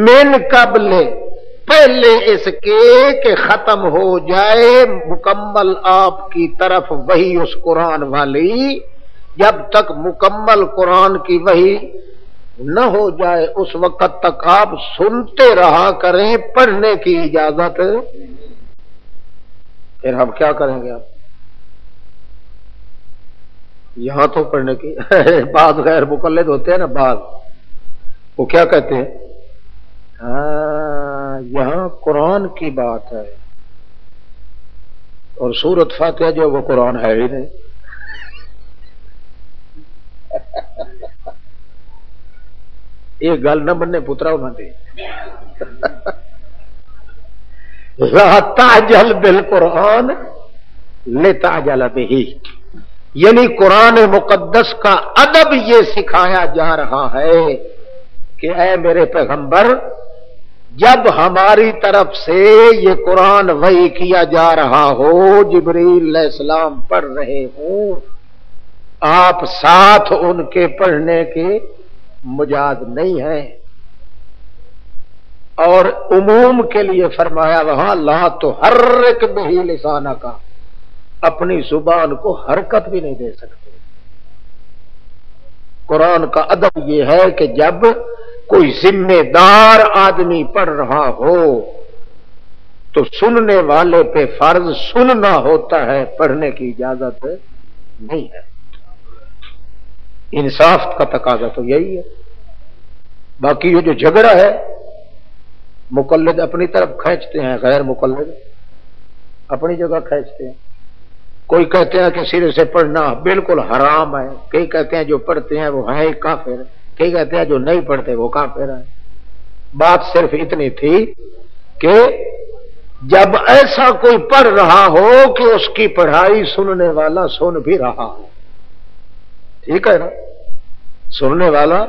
من قبل، پہلے اس کے کہ ختم ہو جائے مکمل آپ کی طرف وحی اس قرآن والی، جب تک مکمل قرآن کی وحی نہ ہو جائے اس وقت تک آپ سنتے رہا کریں، پڑھنے کی اجازت۔ پھر ہم کیا کریں گے؟ آپ یہاں تو پڑھنے کی بعض غیر مقلد ہوتے ہیں نا، بعض وہ کیا کہتے ہیں، یہاں قرآن کی بات ہے اور سورت فاتحہ جو وہ قرآن ہے ہی نہیں۔ یہ گل نہ بننے پترا انہوں نے لا تعجل بالقرآن لتعجل بہ، یعنی قرآن مقدس کا ادب یہ سکھایا جا رہا ہے کہ اے میرے پیغمبر، جب ہماری طرف سے یہ قرآن وحی کیا جا رہا ہو، جبریل علیہ السلام پڑھ رہے ہوں، آپ ساتھ ان کے پڑھنے کے مجاز نہیں ہیں۔ اور عموم کے لیے فرمایا وہاں لا تحرک بہ لسانک، اپنی زبان کو حرکت بھی نہیں دے سکتے۔ قرآن کا ادب یہ ہے کہ جب کوئی ذمہ دار آدمی پڑھ رہا ہو تو سننے والے پہ فرض سننا ہوتا ہے، پڑھنے کی اجازت نہیں ہے۔ انصاف کا تقاضا تو یہی ہے۔ باقی یہ جو جھگڑا ہے، مقلد اپنی طرف کھینچتے ہیں، غیر مقلد اپنی جگہ کھینچتے ہیں۔ کوئی کہتے ہیں کہ سرے سے پڑھنا بالکل حرام ہے، کئی کہتے ہیں جو پڑھتے ہیں وہ ہیں کافر، کئی کہتے ہیں جو نہیں پڑھتے وہ کافر ہیں۔ بات صرف اتنی تھی کہ جب ایسا کوئی پڑھ رہا ہو کہ اس کی پڑھائی سننے والا سن بھی رہا ہو، ٹھیک ہے نا، سننے والا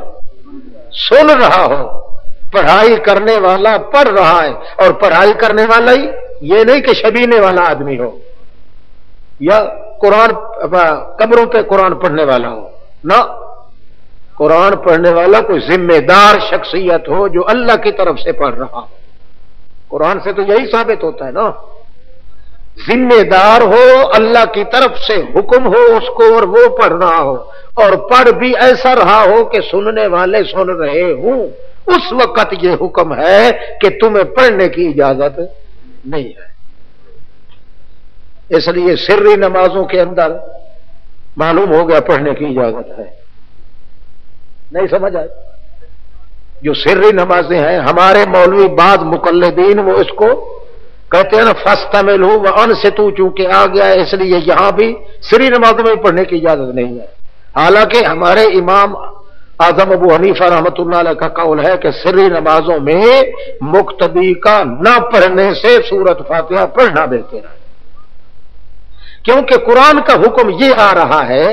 سن رہا ہو، پڑھائی کرنے والا پڑھ رہا ہے، اور پڑھائی کرنے والا ہی یہ نہیں کہ شبینے والا آدمی ہو یا قرآن قبروں پہ قرآن پڑھنے والا ہو، نہ، قرآن پڑھنے والا کوئی ذمہ دار شخصیت ہو جو اللہ کی طرف سے پڑھ رہا ہو۔ قرآن سے تو یہی ثابت ہوتا ہے نا، ذمہ دار ہو، اللہ کی طرف سے حکم ہو اس کو اور وہ پڑھ رہا ہو، اور پڑھ بھی ایسا رہا ہو کہ سننے والے سن رہے ہوں، اس وقت یہ حکم ہے کہ تمہیں پڑھنے کی اجازت نہیں ہے۔ اس لیے سری نمازوں کے اندر معلوم ہو گیا پڑھنے کی اجازت ہے، نہیں سمجھ آئے؟ جو سری نمازیں ہیں، ہمارے مولوی بعض مقلدین وہ اس کو کہتے ہیں نا فاستعملوا وانصتوا، چونکہ آ گیا ہے اس لیے یہاں بھی سری نمازوں میں پڑھنے کی اجازت نہیں ہے۔ حالانکہ ہمارے امام اعظم ابو حنیفہ رحمۃ اللہ علیہ کا قول ہے کہ سری نمازوں میں مقتدی کا نہ پڑھنے سے سورۃ فاتحہ پڑھنا بہتر ہے، کیونکہ قرآن کا حکم یہ آ رہا ہے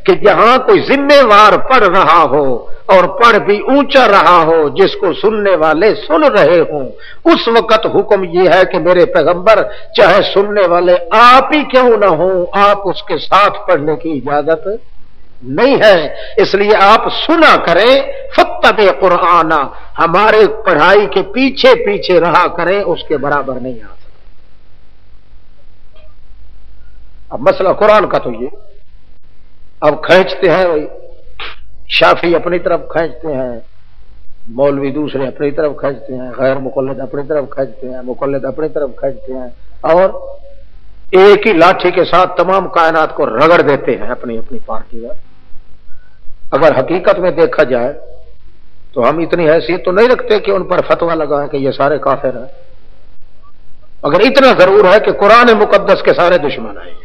کہ جہاں کوئی ذمہ وار پڑھ رہا ہو اور پڑھ بھی اونچا رہا ہو جس کو سننے والے سن رہے ہوں، اس وقت حکم یہ ہے کہ میرے پیغمبر چاہے سننے والے آپ ہی کیوں نہ ہوں، آپ اس کے ساتھ پڑھنے کی اجازت نہیں ہے، اس لیے آپ سنا کریں، فتبع قرآن، ہمارے پڑھائی کے پیچھے پیچھے رہا کریں، اس کے برابر نہیں آ سکتا۔ اب مسئلہ قرآن کا تو یہ، اب کھینچتے ہیں وہی، شافعی اپنی طرف کھینچتے ہیں، مولوی دوسرے اپنی طرف کھینچتے ہیں، غیر مقلد اپنی طرف کھینچتے ہیں، مقلد اپنی طرف کھینچتے ہیں، اور ایک ہی لاٹھی کے ساتھ تمام کائنات کو رگڑ دیتے ہیں اپنی اپنی پارٹی میں۔ اگر حقیقت میں دیکھا جائے تو ہم اتنی حیثیت تو نہیں رکھتے کہ ان پر فتویٰ لگائیں کہ یہ سارے کافر ہیں، مگر اتنا ضرور ہے کہ قرآن مقدس کے سارے دشمن ہیں۔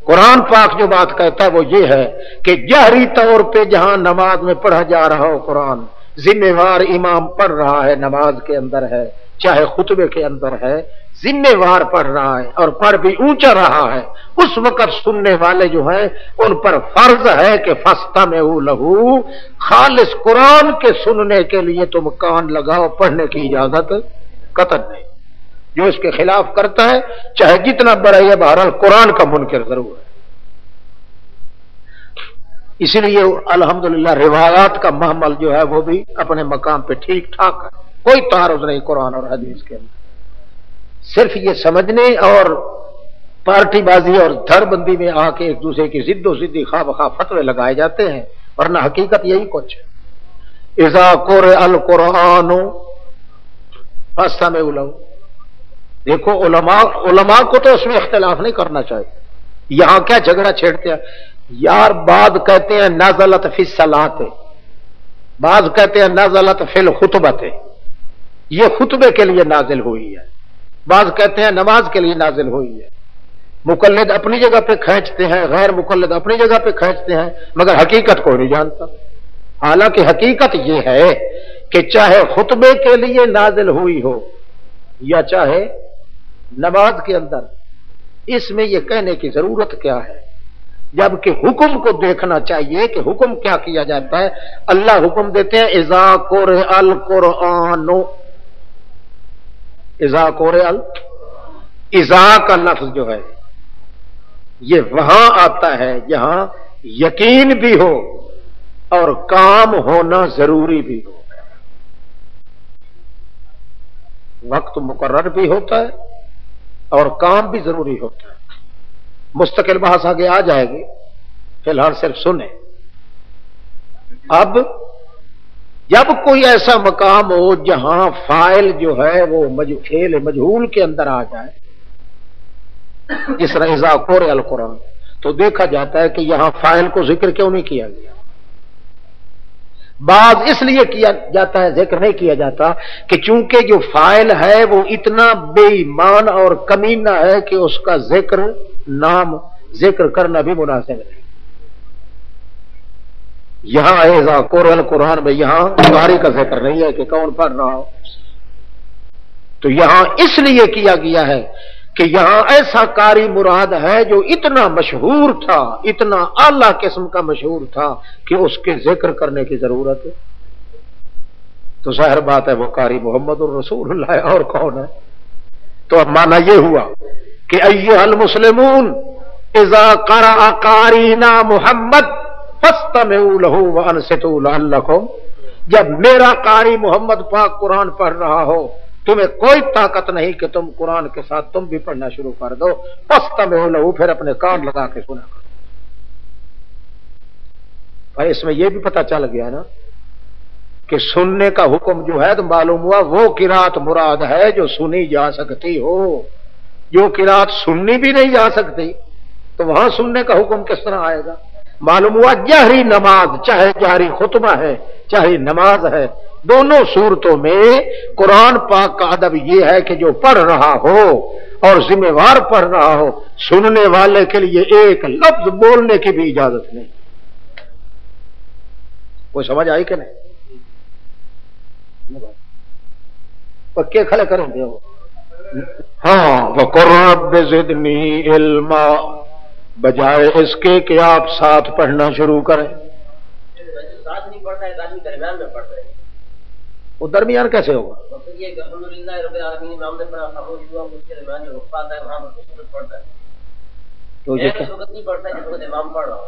قرآن پاک جو بات کہتا ہے وہ یہ ہے کہ جہری طور پہ جہاں نماز میں پڑھا جا رہا ہو قرآن، ذمہ وار امام پڑھ رہا ہے، نماز کے اندر ہے چاہے خطبے کے اندر ہے، ذمہ وار پڑھ رہا ہے اور پڑھ بھی اونچا رہا ہے، اس وقت سننے والے جو ہیں ان پر فرض ہے کہ فاستمعوا لہ، خالص قرآن کے سننے کے لیے تم کان لگاؤ، پڑھنے کی اجازت قطعا نہیں۔ جو اس کے خلاف کرتا ہے چاہے جتنا بڑا یہ بہرحال قرآن کا منکر ضرور ہے۔ اسی لیے الحمدللہ روایات کا محمل جو ہے وہ بھی اپنے مقام پہ ٹھیک ٹھاک ہے، کوئی تعارض نہیں قرآن اور حدیث کے اندر۔ صرف یہ سمجھنے اور پارٹی بازی اور دھڑ بندی میں آ کے ایک دوسرے کی ضد و ضدی خواہ بخواہ فتوے لگائے جاتے ہیں، ورنہ حقیقت یہی کچھ ہے۔ اذا قرئ القرآن فاستمعوا لہ، دیکھو علماء کو تو اس میں اختلاف نہیں کرنا چاہیے، یہاں کیا جھگڑا چھیڑتے ہیں یار، بعض کہتے ہیں نزلت فی الصلاۃ، بعض کہتے ہیں نزلت فی الخطبۃ، یہ خطبے کے لیے نازل ہوئی ہے، بعض کہتے ہیں نماز کے لیے نازل ہوئی ہے۔ مقلد اپنی جگہ پہ کھینچتے ہیں، غیر مقلد اپنی جگہ پہ کھینچتے ہیں، مگر حقیقت کوئی نہیں جانتا۔ حالانکہ حقیقت یہ ہے کہ چاہے خطبے کے لیے نازل ہوئی ہو یا چاہے نماز کے اندر، اس میں یہ کہنے کی ضرورت کیا ہے، جبکہ حکم کو دیکھنا چاہیے کہ حکم کیا کیا جاتا ہے۔ اللہ حکم دیتے ہیں اذا قرئ القرآن، اذا قرئ، اذا کا لفظ جو ہے یہ وہاں آتا ہے جہاں یقین بھی ہو اور کام ہونا ضروری بھی ہو، وقت مقرر بھی ہوتا ہے اور کام بھی ضروری ہوتا ہے۔ مستقل بحث آگے آ جائے گی، فی الحال صرف سنیں۔ اب جب کوئی ایسا مقام ہو جہاں فاعل جو ہے وہ فعل مجہول کے اندر آ جائے، جس طرح اذا قرئ القرآن، تو دیکھا جاتا ہے کہ یہاں فاعل کو ذکر کیوں نہیں کیا گیا۔ بعض اس لیے کیا جاتا ہے، ذکر نہیں کیا جاتا کہ چونکہ جو فاعل ہے وہ اتنا بے ایمان اور کمینہ ہے کہ اس کا ذکر کرنا بھی مناسب نہیں۔ یہاں اذا قرئ القرآن میں یہاں قاری کا ذکر نہیں ہے کہ کون پڑھ رہا ہو، تو یہاں اس لیے کیا گیا ہے کہ یہاں ایسا قاری مراد ہے جو اتنا مشہور تھا، اتنا اعلیٰ قسم کا مشہور تھا کہ اس کے ذکر کرنے کی ضرورت ہے۔ تو ظاہر بات ہے وہ قاری محمد الرسول اللہ ہے، اور کون ہے؟ تو اب معنی یہ ہوا کہ ایھا المسلمون اذا قرأ قارینا محمد فاستمعوا لہ وانصتوا لعلکم، جب میرا قاری محمد پاک قرآن پڑھ رہا ہو، تمہیں کوئی طاقت نہیں کہ تم قرآن کے ساتھ تم بھی پڑھنا شروع کر دو، فاستمعوا لہ، پھر اپنے کان لگا کے سنا کرو۔ بھائی اس میں یہ بھی پتہ چل گیا نا کہ سننے کا حکم جو ہے تو معلوم ہوا وہ قرات مراد ہے جو سنی جا سکتی ہو، جو قرات سننی بھی نہیں جا سکتی تو وہاں سننے کا حکم کس طرح آئے گا؟ معلوم ہوا جہری نماز، چاہے جہری خطبہ ہے چاہے نماز ہے، دونوں صورتوں میں قرآن پاک کا ادب یہ ہے کہ جو پڑھ رہا ہو اور ذمہ وار پڑھ رہا ہو، سننے والے کے لیے ایک لفظ بولنے کی بھی اجازت نہیں۔ کوئی سمجھ آئی کہ نہیں؟ پکے کھڑے کریں گے ہاں، وَقُلْ رَبِّ زِدْنِی عِلْمًا، بجائے اس کے کہ آپ ساتھ پڑھنا شروع کریں۔ ساتھ نہیں پڑھتا ہے، آدمی درمیان میں پڑھتا ہے، وہ درمیان کیسے ہوگا؟ مطلب یہ کہ الحمدللہ رب العالمین امام نے پڑھا، خاموش ہوا، اس کے درمیان جو رخ پاتا ہے وہاں پر سورت پڑھتا ہے، تو یہ اس وقت نہیں پڑھتا ہے جس وقت امام پڑھ رہا ہو۔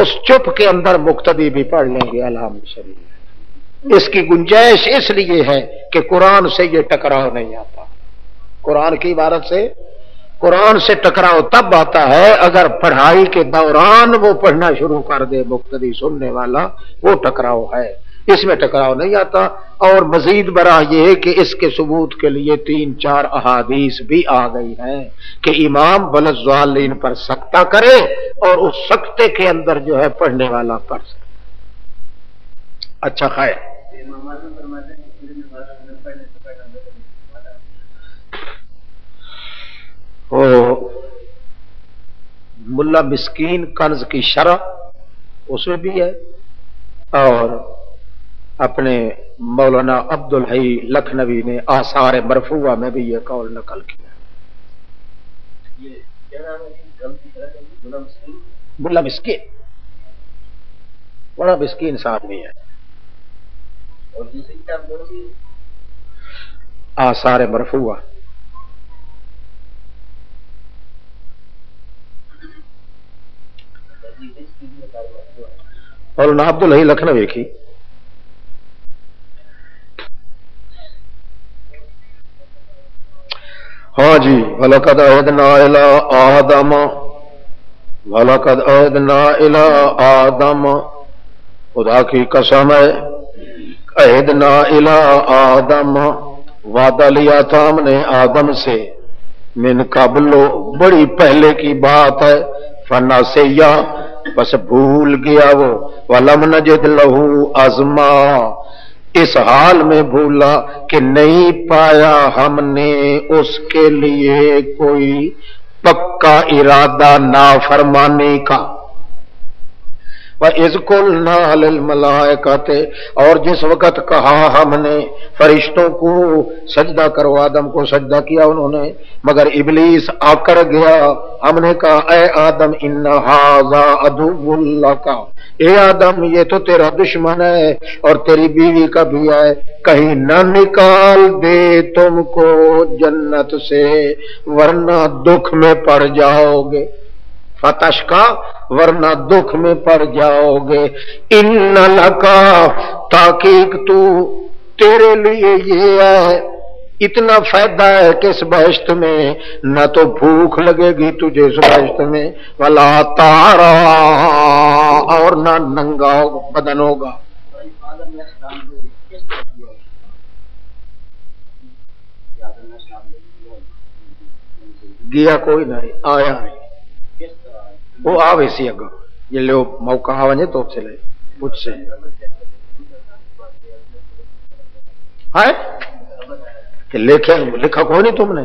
اس چپ کے اندر مقتدی بھی پڑھ لیں گے الحمد شریف۔ اس کی گنجائش اس لیے ہے کہ قرآن سے یہ ٹکراؤ نہیں آتا۔ قرآن کی عبارت سے، قرآن سے ٹکراؤ تب آتا ہے اگر پڑھائی کے دوران وہ پڑھنا شروع کر دے مقتدی سننے والا، وہ ٹکراؤ ہے، اس میں ٹکراؤ نہیں آتا۔ اور مزید برآں یہ ہے کہ اس کے ثبوت کے لیے 3-4 احادیث بھی آ گئی ہیں کہ امام ولضالین پر سکتہ کرے اور اس سکتے کے اندر جو ہے پڑھنے والا پڑھ سکے۔ اچھا خیر، ملا مسکین کنز کی شرح اس میں بھی ہے، اور اپنے مولانا عبدالحی لکھنوی نے آثار مرفوعہ میں بھی یہ قول نقل کیا۔ ملا مسکین بڑا مسکین آدمی ہے۔ آثار مرفوعہ مولانا عبدالحی لکھنوی کی۔ ہاں جی، وَلَقَدْ عَهِدْنَا إِلَىٰ آدَمَ وَلَقَدْ عَهِدْنَا إِلَىٰ آدَمَ، خدا کی قسم ہے، عہدنا إِلَىٰ آدَمَ، وعدہ لیا تھا ہم نے آدم سے، من قبل، بڑی پہلے کی بات ہے، فنسیا، بس بھول گیا وہ، وَلَمْ نَجِدْ لَهُ عَزْمًا، اس حال میں بھولا کہ نہیں پایا ہم نے اس کے لیے کوئی پکا ارادہ نافرمانی کا۔ وَإِذْ قُلْنَا لِلْمَلَائِكَةِ، اور جس وقت کہا ہم نے فرشتوں کو سجدہ کرو، آدم کو سجدہ کیا انہوں نے، مگر ابلیس آکر گیا، ہم نے کہا اے آدم اِنَّ هَٰذَا عَدُوٌّ لَّكَ، اے آدم یہ تو تیرا دشمن ہے اور تیری بیوی کا بھی ہے، کہیں نہ نکال دے تم کو جنت سے ورنہ دکھ میں پڑ جاؤ گے، فتشکا، ورنہ دکھ میں پڑ جاؤ گے، ان لکا، تحقیق تو تیرے لیے یہ ہے، اتنا فائدہ ہے کہ اس بہشت میں نہ تو بھوک لگے گی تجھے اس بہشت میں، ولا تارا، اور نہ ننگا بدن ہوگا۔ گیا کوئی نہیں، آیا ہے وہ آوے سی اگا، یہ لو موقع آوے تو چلے مجھ سے ہے کہ لکھا کوئی نہیں تم نے،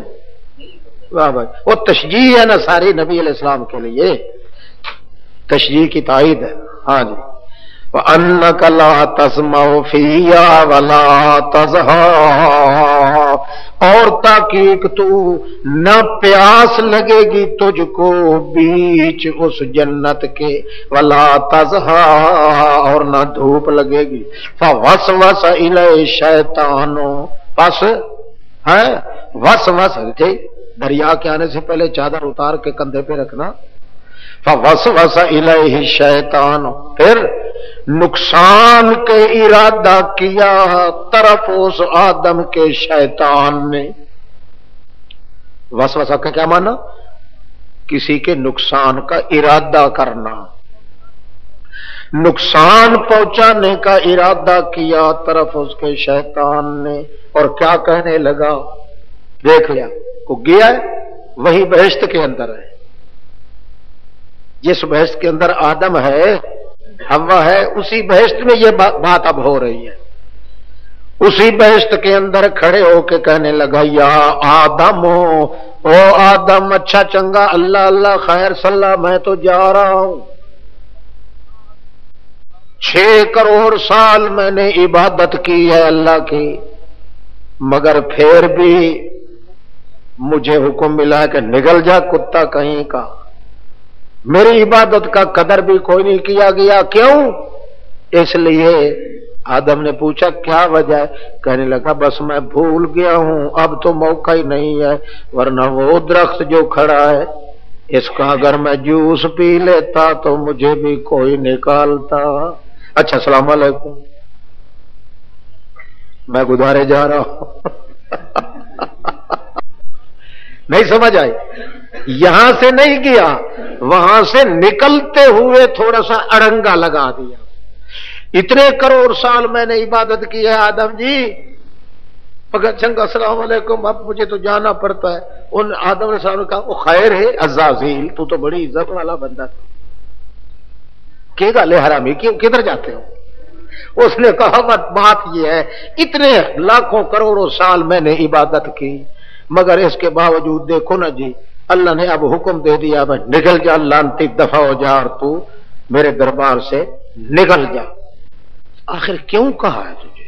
واہ بھائی، وہ تشجیع ہے نا ساری نبی علیہ السلام کے لیے، تشجیع کی تائید ہے۔ ہاں جی، وَأَنَّكَ لَا تَسْمَعُ فِيهَا وَلَا تَضْحَىٰ، اور تحقیق تو نہ پیاس لگے گی تجھ کو بیچ اس جنت کے، وَلَا تَضْحَىٰ، اور نہ دھوپ لگے گی، فَوَسْوَسَ إِلَيْهِ الشَّيْطَانُ، بس ہے وسوس، دریا کے آنے سے پہلے چادر اتار کے کندھے پہ رکھنا، فوسوس الیہ الشیطان، پھر نقصان کے ارادہ کیا طرف اس آدم کے شیطان نے۔ وسوسہ کا کیا معنی؟ کسی کے نقصان کا ارادہ کرنا، نقصان پہنچانے کا ارادہ کیا طرف اس کے شیطان نے، اور کیا کہنے لگا، دیکھ لیا وہ گیا ہے، وہی بہشت کے اندر ہے، جس بہشت کے اندر آدم ہے، حوا ہے، اسی بہشت میں یہ بات اب ہو رہی ہے، اسی بہشت کے اندر کھڑے ہو کے کہنے لگا یا آدم، او آدم، اچھا چنگا، اللہ اللہ خیر صلاح، میں تو جا رہا ہوں، 6 کروڑ سال میں نے عبادت کی ہے اللہ کی، مگر پھر بھی مجھے حکم ملا ہے کہ نگل جا کتا کہیں کا، میری عبادت کا قدر بھی کوئی نہیں کیا گیا، کیوں؟ اس لیے آدم نے پوچھا کیا وجہ ہے؟ کہنے لگا بس میں بھول گیا ہوں، اب تو موقع ہی نہیں ہے، ورنہ وہ درخت جو کھڑا ہے اس کا اگر میں جوس پی لیتا تو مجھے بھی کوئی نکالتا. اچھا السلام علیکم، میں گدارے جا رہا ہوں. نہیں سمجھ آئی؟ یہاں سے نہیں گیا، وہاں سے نکلتے ہوئے تھوڑا سا اڑنگا لگا دیا. اتنے کروڑ سال میں نے عبادت کی ہے آدم جی. مگر چنگا السلام علیکم، اب مجھے تو جانا پڑتا ہے. ان آدم نے صاحب نے کہا وہ خیر ہے عزازیل، تو بڑی عزت والا بندہ تھا. کہ گالے حرامی کیوں کدھر جاتے ہو؟ اس نے کہا بات یہ ہے اتنے لاکھوں کروڑوں سال میں نے عبادت کی، مگر اس کے باوجود دیکھو نا جی، اللہ نے اب حکم دے دیا اب نکل جا لانتی، دفع ہو جا اور تو میرے دربار سے نکل جا. آخر کیوں کہا ہے تجھے؟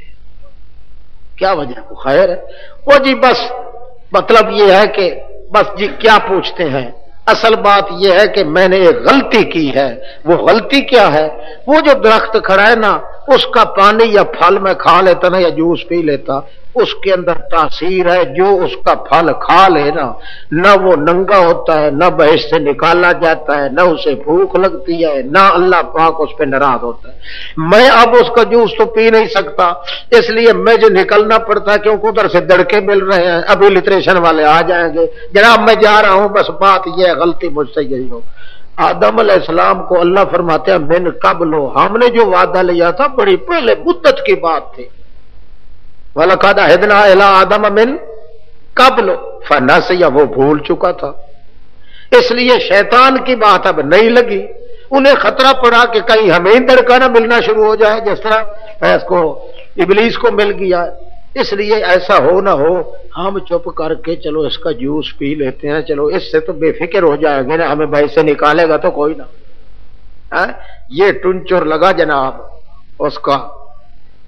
کیا وجہ ہے؟ خیر ہے وہ جی، بس مطلب یہ ہے کہ بس جی کیا پوچھتے ہیں، اصل بات یہ ہے کہ میں نے ایک غلطی کی ہے. وہ غلطی کیا ہے؟ وہ جو درخت کھڑا ہے نا، اس کا پانی یا پھل میں کھا لیتا نا یا جوس پی لیتا، اس کے اندر تاثیر ہے. جو اس کا پھل کھا لے نا، نہ وہ ننگا ہوتا ہے، نہ بہشت سے نکالا جاتا ہے، نہ اسے بھوک لگتی ہے، نہ اللہ پاک اس پہ ناراض ہوتا ہے. میں اب اس کا جوس تو پی نہیں سکتا، اس لیے مجھے نکلنا پڑتا ہے، کیونکہ ادھر سے دڑکے مل رہے ہیں، ابھی لٹریشن والے آ جائیں گے. جناب میں جا رہا ہوں، بس بات یہ ہے غلطی مجھ سے یہی ہو. آدم علیہ السلام کو اللہ فرماتے ہیں من قبل، ہم نے جو وعدہ لیا تھا بڑی پہلے مدت کی بات تھی. وَلَقَدْ عَهِدْنَا إِلَىٰ آدَمَ مِن قَبْلُ فَنَسِیَ، وہ بھول چکا تھا. اس لیے شیطان کی بات اب نہیں لگی. انہیں خطرہ پڑا کہ کہیں ہمیں دڑکا نہ ملنا شروع ہو جائے جس طرح اس کو ابلیس کو مل گیا. اس لیے ایسا ہو نہ ہو ہم چپ کر کے چلو اس کا جوس پی لیتے ہیں، چلو اس سے تو بے فکر ہو جائیں گے نا، ہمیں بھائی سے نکالے گا تو کوئی نہ. یہ ٹنچر لگا جناب اس کا.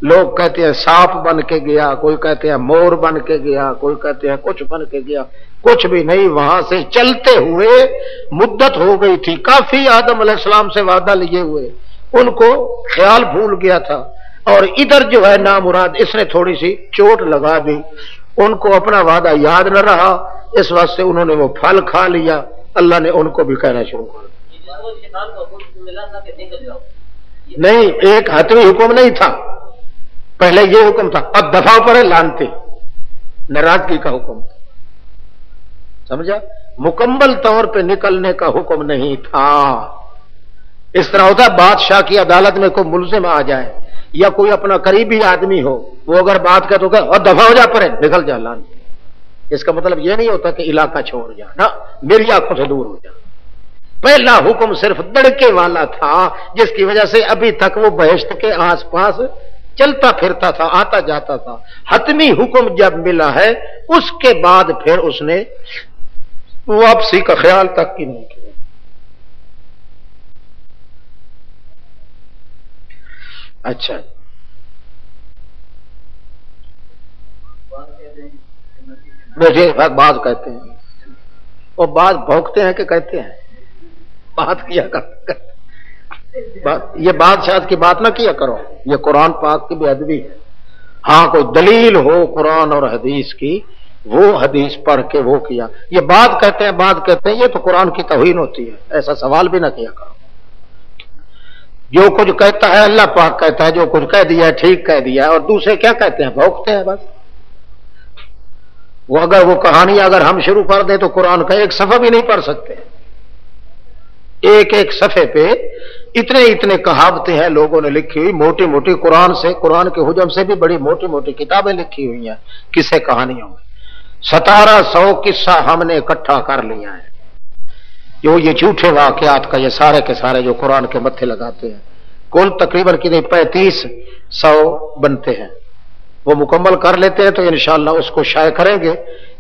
لوگ کہتے ہیں سانپ بن کے گیا، کوئی کہتے ہیں مور بن کے گیا، کوئی کہتے ہیں کچھ بن کے گیا. کچھ بھی نہیں، وہاں سے چلتے ہوئے مدت ہو گئی تھی کافی، آدم علیہ السلام سے وعدہ لیے ہوئے، ان کو خیال بھول گیا تھا. اور ادھر جو ہے نامراد اس نے تھوڑی سی چوٹ لگا دی، ان کو اپنا وعدہ یاد نہ رہا، اس واسطے انہوں نے وہ پھل کھا لیا. اللہ نے ان کو بھی کہنا شروع کر دیا. نہیں، ایک حتمی حکم نہیں تھا، پہلے یہ حکم تھا اب دفاع پر لانتے، ناراضگی کا حکم تھا. سمجھا؟ مکمل طور پہ نکلنے کا حکم نہیں تھا. اس طرح ہوتا ہے بادشاہ کی عدالت میں کوئی ملزم آ جائے یا کوئی اپنا قریبی آدمی ہو، وہ اگر بات کرے تو کہ اور دفاع ہو جا پڑے نکل جا لانتے. اس کا مطلب یہ نہیں ہوتا کہ علاقہ چھوڑ جا، نہ میری آنکھوں سے دور ہو جا. پہلا حکم صرف دڑکے والا تھا، جس کی وجہ سے ابھی تک وہ بہشت کے آس پاس چلتا پھرتا تھا، آتا جاتا تھا. حتمی حکم جب ملا ہے اس کے بعد پھر اس نے واپسی کا خیال تک کی نہیں کیا. اچھا بیٹھے بعض کہتے ہیں اور بعض بھونکتے ہیں کہ کہتے ہیں بات کیا کرتے. یہ بادشاہ کی بات نہ کیا کرو، یہ قرآن پاک کی بے ادبی ہے. ہاں کوئی دلیل ہو قرآن اور حدیث کی، وہ حدیث پڑھ کے وہ کیا. یہ بات کہتے ہیں بات کہتے ہیں، یہ تو قرآن کی توہین ہوتی ہے. ایسا سوال بھی نہ کیا کرو. جو کچھ کہتا ہے اللہ پاک کہتا ہے، جو کچھ کہہ دیا ہے ٹھیک کہہ دیا ہے، اور دوسرے کیا کہتے ہیں بھونکتے ہیں بس. وہ اگر وہ کہانی اگر ہم شروع کر دیں تو قرآن کا ایک صفحہ بھی نہیں پڑھ سکتے. ایک ایک صفحے پہ اتنے اتنے کہاوتیں ہیں لوگوں نے لکھی ہوئی، موٹی موٹی قرآن سے، قرآن کے حجم سے بھی بڑی موٹی موٹی کتابیں لکھی ہوئی ہیں قصے کہانیوں میں. 1700 قصہ ہم نے اکٹھا کر لیا ہے. جو یہ جھوٹے واقعات کا یہ سارے کے سارے جو قرآن کے متھے لگاتے ہیں، کل تقریباً 3500 بنتے ہیں. وہ مکمل کر لیتے ہیں تو انشاءاللہ اس کو شائع کریں گے،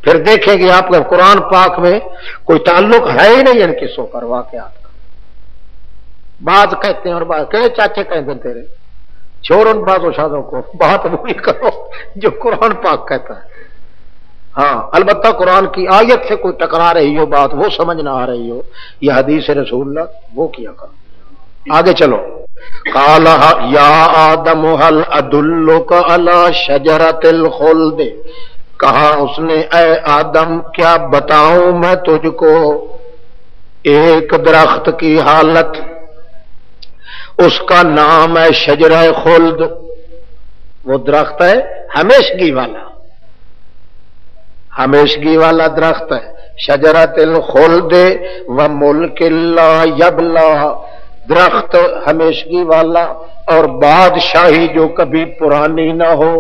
پھر دیکھیں گے آپ کا قرآن پاک میں کوئی تعلق ہے ہی نہیں ان قصوں پر واقعات کا. بعض کہتے ہیں اور بعض کہ چاچے کہتے ہیں تیرے چھوڑ ان بعض اشادوں کو، بات وہی کرو جو قرآن پاک کہتا ہے. ہاں البتہ قرآن کی آیت سے کوئی ٹکرا رہی ہو بات، وہ سمجھ نہ آ رہی ہو، یہ حدیث رسول اللہ وہ کیا کرو. آگے چلو. قال یا آدم هل ادلک علی شجرۃ الخلد، کہا اس نے اے آدم کیا بتاؤں میں تجھ کو ایک درخت کی حالت، اس کا نام ہے شجرہ خلد، وہ درخت ہے ہمیشگی والا، ہمیشگی والا درخت ہے، شجرۃ الخلد و ملک لا یبلا، درخت ہمیشگی والا اور بادشاہی جو کبھی پرانی نہ ہو،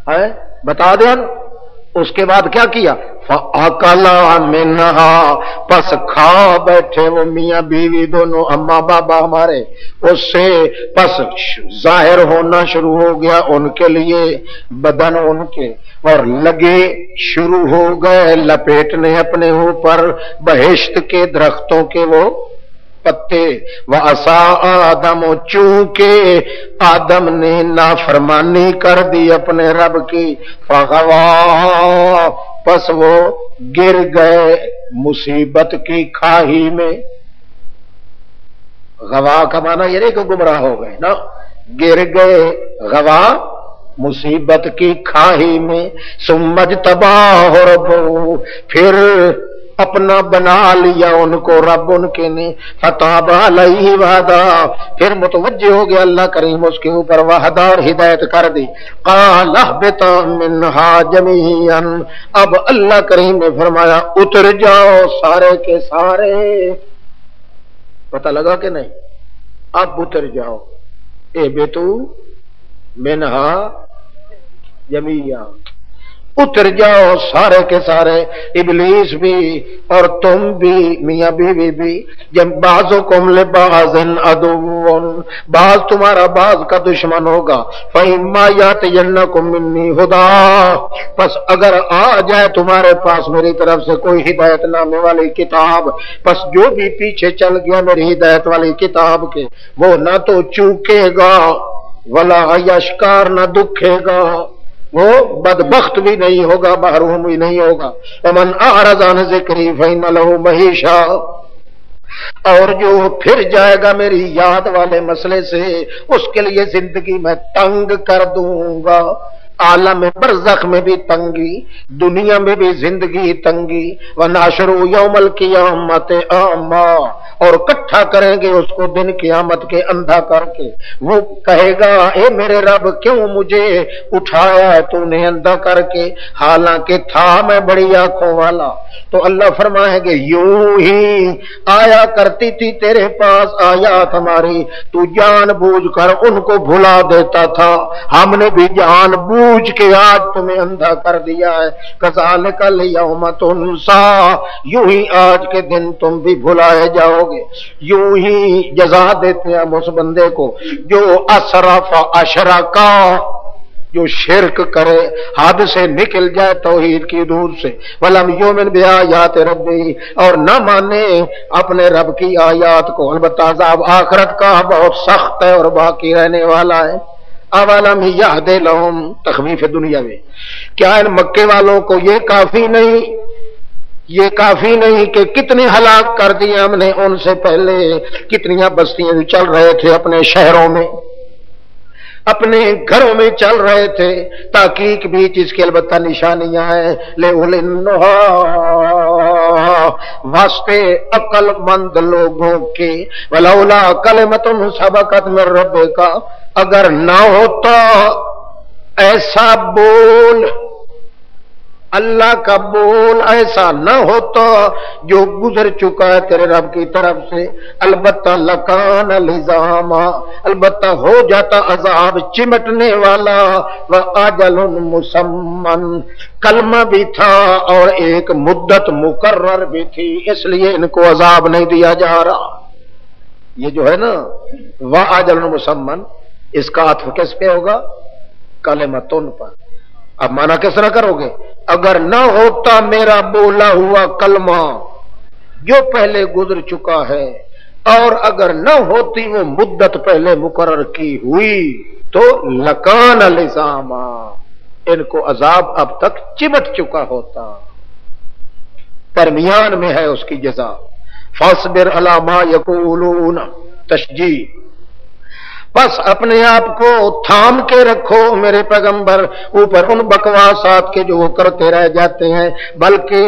ہے بتا دیا نا۔ اس کے بعد کیا کیا؟ فَأَكَلَا مِنْهَا، پس کھا بیٹھے وہ میاں بیوی دونوں، اماں بابا ہمارے، اس سے پس ظاہر ہونا شروع ہو گیا ان کے لیے بدن ان کے، اور لگے شروع ہو گئے لپیٹنے اپنے اوپر بہشت کے درختوں کے وہ پتے، وَعَصَىٰ آدَمُ، چونکہ آدم نے نافرمانی کر دی اپنے رب کی، فَغَوَىٰ، پس وہ گر گئے مصیبت کی کھاہی میں۔ غوا کا معنی یہ نہیں کہ گمراہ ہو گئے نا، گر گئے غوا مصیبت کی کھاہی میں، ثم اجتباہ ربہ، پھر اپنا بنا لیا ان کو رب ان کے نے، فتاب علیہ وہدا، پھر متوجہ ہو گیا اللہ کریم اس کے اوپر، وہدا اور ہدایت کر دی، قال اہبط منہا جمیعا، اب اللہ کریم نے فرمایا اتر جاؤ سارے کے سارے، پتہ لگا کہ نہیں؟ اب اتر جاؤ، اہبطوا منہا جمیعا، اتر جاؤ سارے کے سارے، ابلیس بھی اور تم بھی، میاں بیوی بھی، جب بعضکم لبعض عدو، بعض تمہارا بعض کا دشمن ہوگا، فإما یأتینکم منی ھدی، پس اگر آ جائے تمہارے پاس میری طرف سے کوئی ہدایت نامے والی کتاب، پس جو بھی پیچھے چل گیا میری ہدایت والی کتاب کے، وہ نہ تو چوکے گا ولا یشکار، نہ دکھے گا، وہ بدبخت بھی نہیں ہوگا، محروم بھی نہیں ہوگا، ومن اعرض عن ذکری فإن له معیشہ، اور جو پھر جائے گا میری یاد والے مسئلے سے اس کے لیے زندگی میں تنگ کر دوں گا، عالم برزخ میں بھی تنگی، دنیا میں بھی زندگی تنگی، ونحشر یوم القیامت اعمی، اور اکٹھا کریں گے اس کو دن قیامت کے اندھا کر کے، وہ کہے گا اے میرے رب کیوں مجھے اٹھایا ہے تو نے اندھا کر کے، حالانکہ تھا میں بڑی آنکھوں والا۔ تو اللہ فرمائے گے یوں ہی آیا کرتی تھی تیرے پاس آیات ہماری، تو جان بوجھ کر ان کو بھلا دیتا تھا، ہم نے بھی جان بوجھ کے آج تمہیں اندھا کر دیا ہے، کذالک الیوم تنسیٰ، یوں ہی آج کے دن تم بھی بھلائے جاؤ گے، یوں ہی جزا دیتے ہیں اس بندے کو جو اسرف اشرکا، جو شرک کرے، حد سے نکل جائے توحید کی دور سے، ولم یؤمن بآیات ربی، اور نہ مانے اپنے رب کی آیات کو، البتہ عذاب آخرت کا بہت سخت ہے اور باقی رہنے والا ہے۔ اولم یہد لہم، تخویف دنیا میں، کیا ان مکے والوں کو یہ کافی نہیں، یہ کافی نہیں کہ کتنے ہلاک کر دیے ہم نے ان سے پہلے، کتنی بستیاں بھی چل رہے تھے اپنے شہروں میں، اپنے گھروں میں چل رہے تھے، تحقیق بھی جس کی البتہ نشانیاں ہیں، لِأُولِي النُّہَىٰ، واسطے عقل مند لوگوں کے، وَلَوْلَا كَلِمَةٌ سَبَقَتْ مِن رَّبِّكَ، اگر نہ ہوتا ایسا بول، اللہ کا بول ایسا نہ ہوتا جو گزر چکا ہے تیرے رب کی طرف سے، البتہ لکان لزاما، البتہ ہو جاتا عذاب چمٹنے والا، وَأَجَلٌ مُّسَمًّى، کلمہ بھی تھا اور ایک مدت مقرر بھی تھی، اس لیے ان کو عذاب نہیں دیا جا رہا۔ یہ جو ہے نا وَأَجَلٌ مُّسَمًّى، اس کا عطف کس پہ ہوگا؟ کلمتن پر۔ اب مانا کس طرح کرو گے؟ اگر نہ ہوتا میرا بولا ہوا کلمہ جو پہلے گزر چکا ہے، اور اگر نہ ہوتی وہ مدت پہلے مقرر کی ہوئی، تو لکان لزاما، ان کو عذاب اب تک چمٹ چکا ہوتا، درمیان میں ہے اس کی جزا۔ فاصبر علی ما یقولون، تشجیع، بس اپنے آپ کو تھام کے رکھو میرے پیغمبر اوپر ان بکواسات کے جو وہ کرتے رہ جاتے ہیں، بلکہ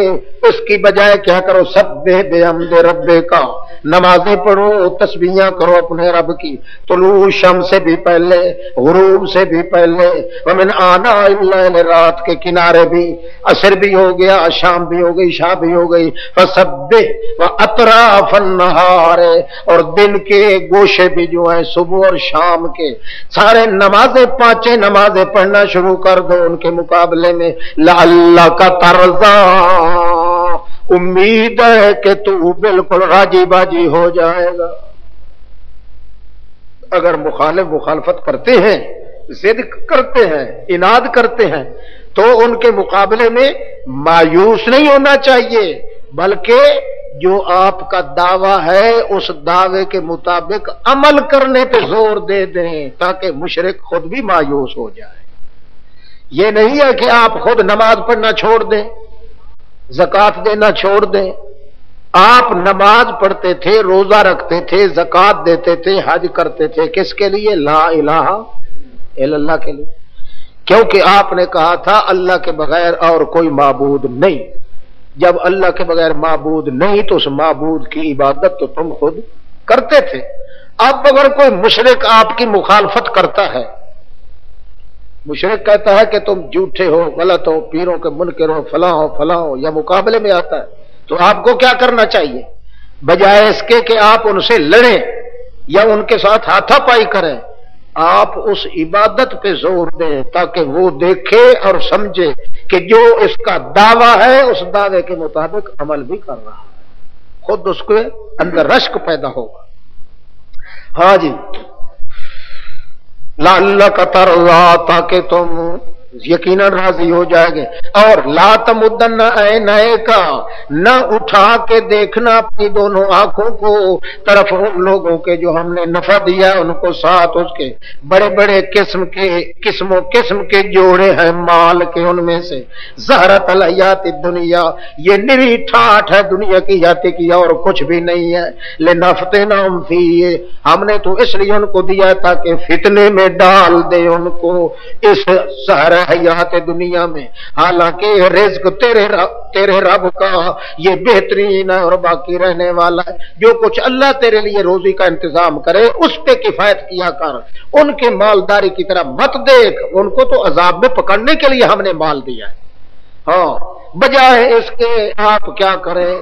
اس کی بجائے کیا کرو، سبح بحمد ربک کا، نمازیں پڑھو، تسبیحاں کرو اپنے رب کی، طلوع شمس سے بھی پہلے، غروب سے بھی پہلے، ومن آناء اللیل، رات کے کنارے بھی، عصر بھی ہو گیا، شام بھی ہو گئی، عشاء بھی ہو گئی، فسبح واطراف النہار، اور دن کے گوشے بھی جو ہیں صبح اور شام کے سارے نمازیں، پانچیں نمازیں پڑھنا شروع کر دو ان کے مقابلے میں، لعلک ترضی، امید ہے کہ تو بالکل راضی باجی ہو جائے گا۔ اگر مخالفت کرتے ہیں، ضد کرتے ہیں، عناد کرتے ہیں، تو ان کے مقابلے میں مایوس نہیں ہونا چاہیے، بلکہ جو آپ کا دعویٰ ہے اس دعوے کے مطابق عمل کرنے پہ زور دے دیں تاکہ مشرک خود بھی مایوس ہو جائے۔ یہ نہیں ہے کہ آپ خود نماز پڑھنا چھوڑ دیں، زکوٰۃ دینا چھوڑ دیں۔ آپ نماز پڑھتے تھے، روزہ رکھتے تھے، زکوٰۃ دیتے تھے، حج کرتے تھے، کس کے لیے؟ لا الہ الا اللہ کے لیے، کیونکہ آپ نے کہا تھا اللہ کے بغیر اور کوئی معبود نہیں۔ جب اللہ کے بغیر معبود نہیں تو اس معبود کی عبادت تو تم خود کرتے تھے۔ اب اگر کوئی مشرک آپ کی مخالفت کرتا ہے، مشرک کہتا ہے کہ تم جھوٹے ہو، غلط ہو، پیروں کے منکر ہو، فلاں ہو، یا مقابلے میں آتا ہے، تو آپ کو کیا کرنا چاہیے؟ بجائے اس کے کہ آپ ان سے لڑیں یا ان کے ساتھ ہاتھا پائی کریں، آپ اس عبادت پہ زور دیں تاکہ وہ دیکھے اور سمجھے کہ جو اس کا دعویٰ ہے اس دعوے کے مطابق عمل بھی کر رہا ہے، خود اس کے اندر رشک پیدا ہوگا۔ ہاں جی، لعلک ترضی، تاکہ تم یقیناً راضی ہو جائے گے۔ اور لا تمدن عینیک، نہ اٹھا کے دیکھنا اپنی دونوں آنکھوں کو طرف ان لوگوں کے جو ہم نے نفع دیا ان کو، ساتھ اس کے بڑے بڑے قسم کے جوڑے ہیں مال کے، ان میں سے زہرت الحیات الدنیا، یہ نری ٹھاٹھ ہے دنیا کی حیاتی کی اور کچھ بھی نہیں ہے، لنفتنہم فیہ، ہم نے تو اس لیے ان کو دیا تاکہ فتنے میں ڈال دے ان کو اس زہر حیات دنیا میں، حالانکہ رزق تیرے رب کا یہ بہترین ہے اور باقی رہنے والا ہے۔ جو کچھ اللہ تیرے لیے روزی کا انتظام کرے اس پہ کفایت کیا کر، ان کے مالداری کی طرح مت دیکھ، ان کو تو عذاب میں پکڑنے کے لیے ہم نے مال دیا ہے۔ ہاں، بجائے اس کے آپ کیا کریں،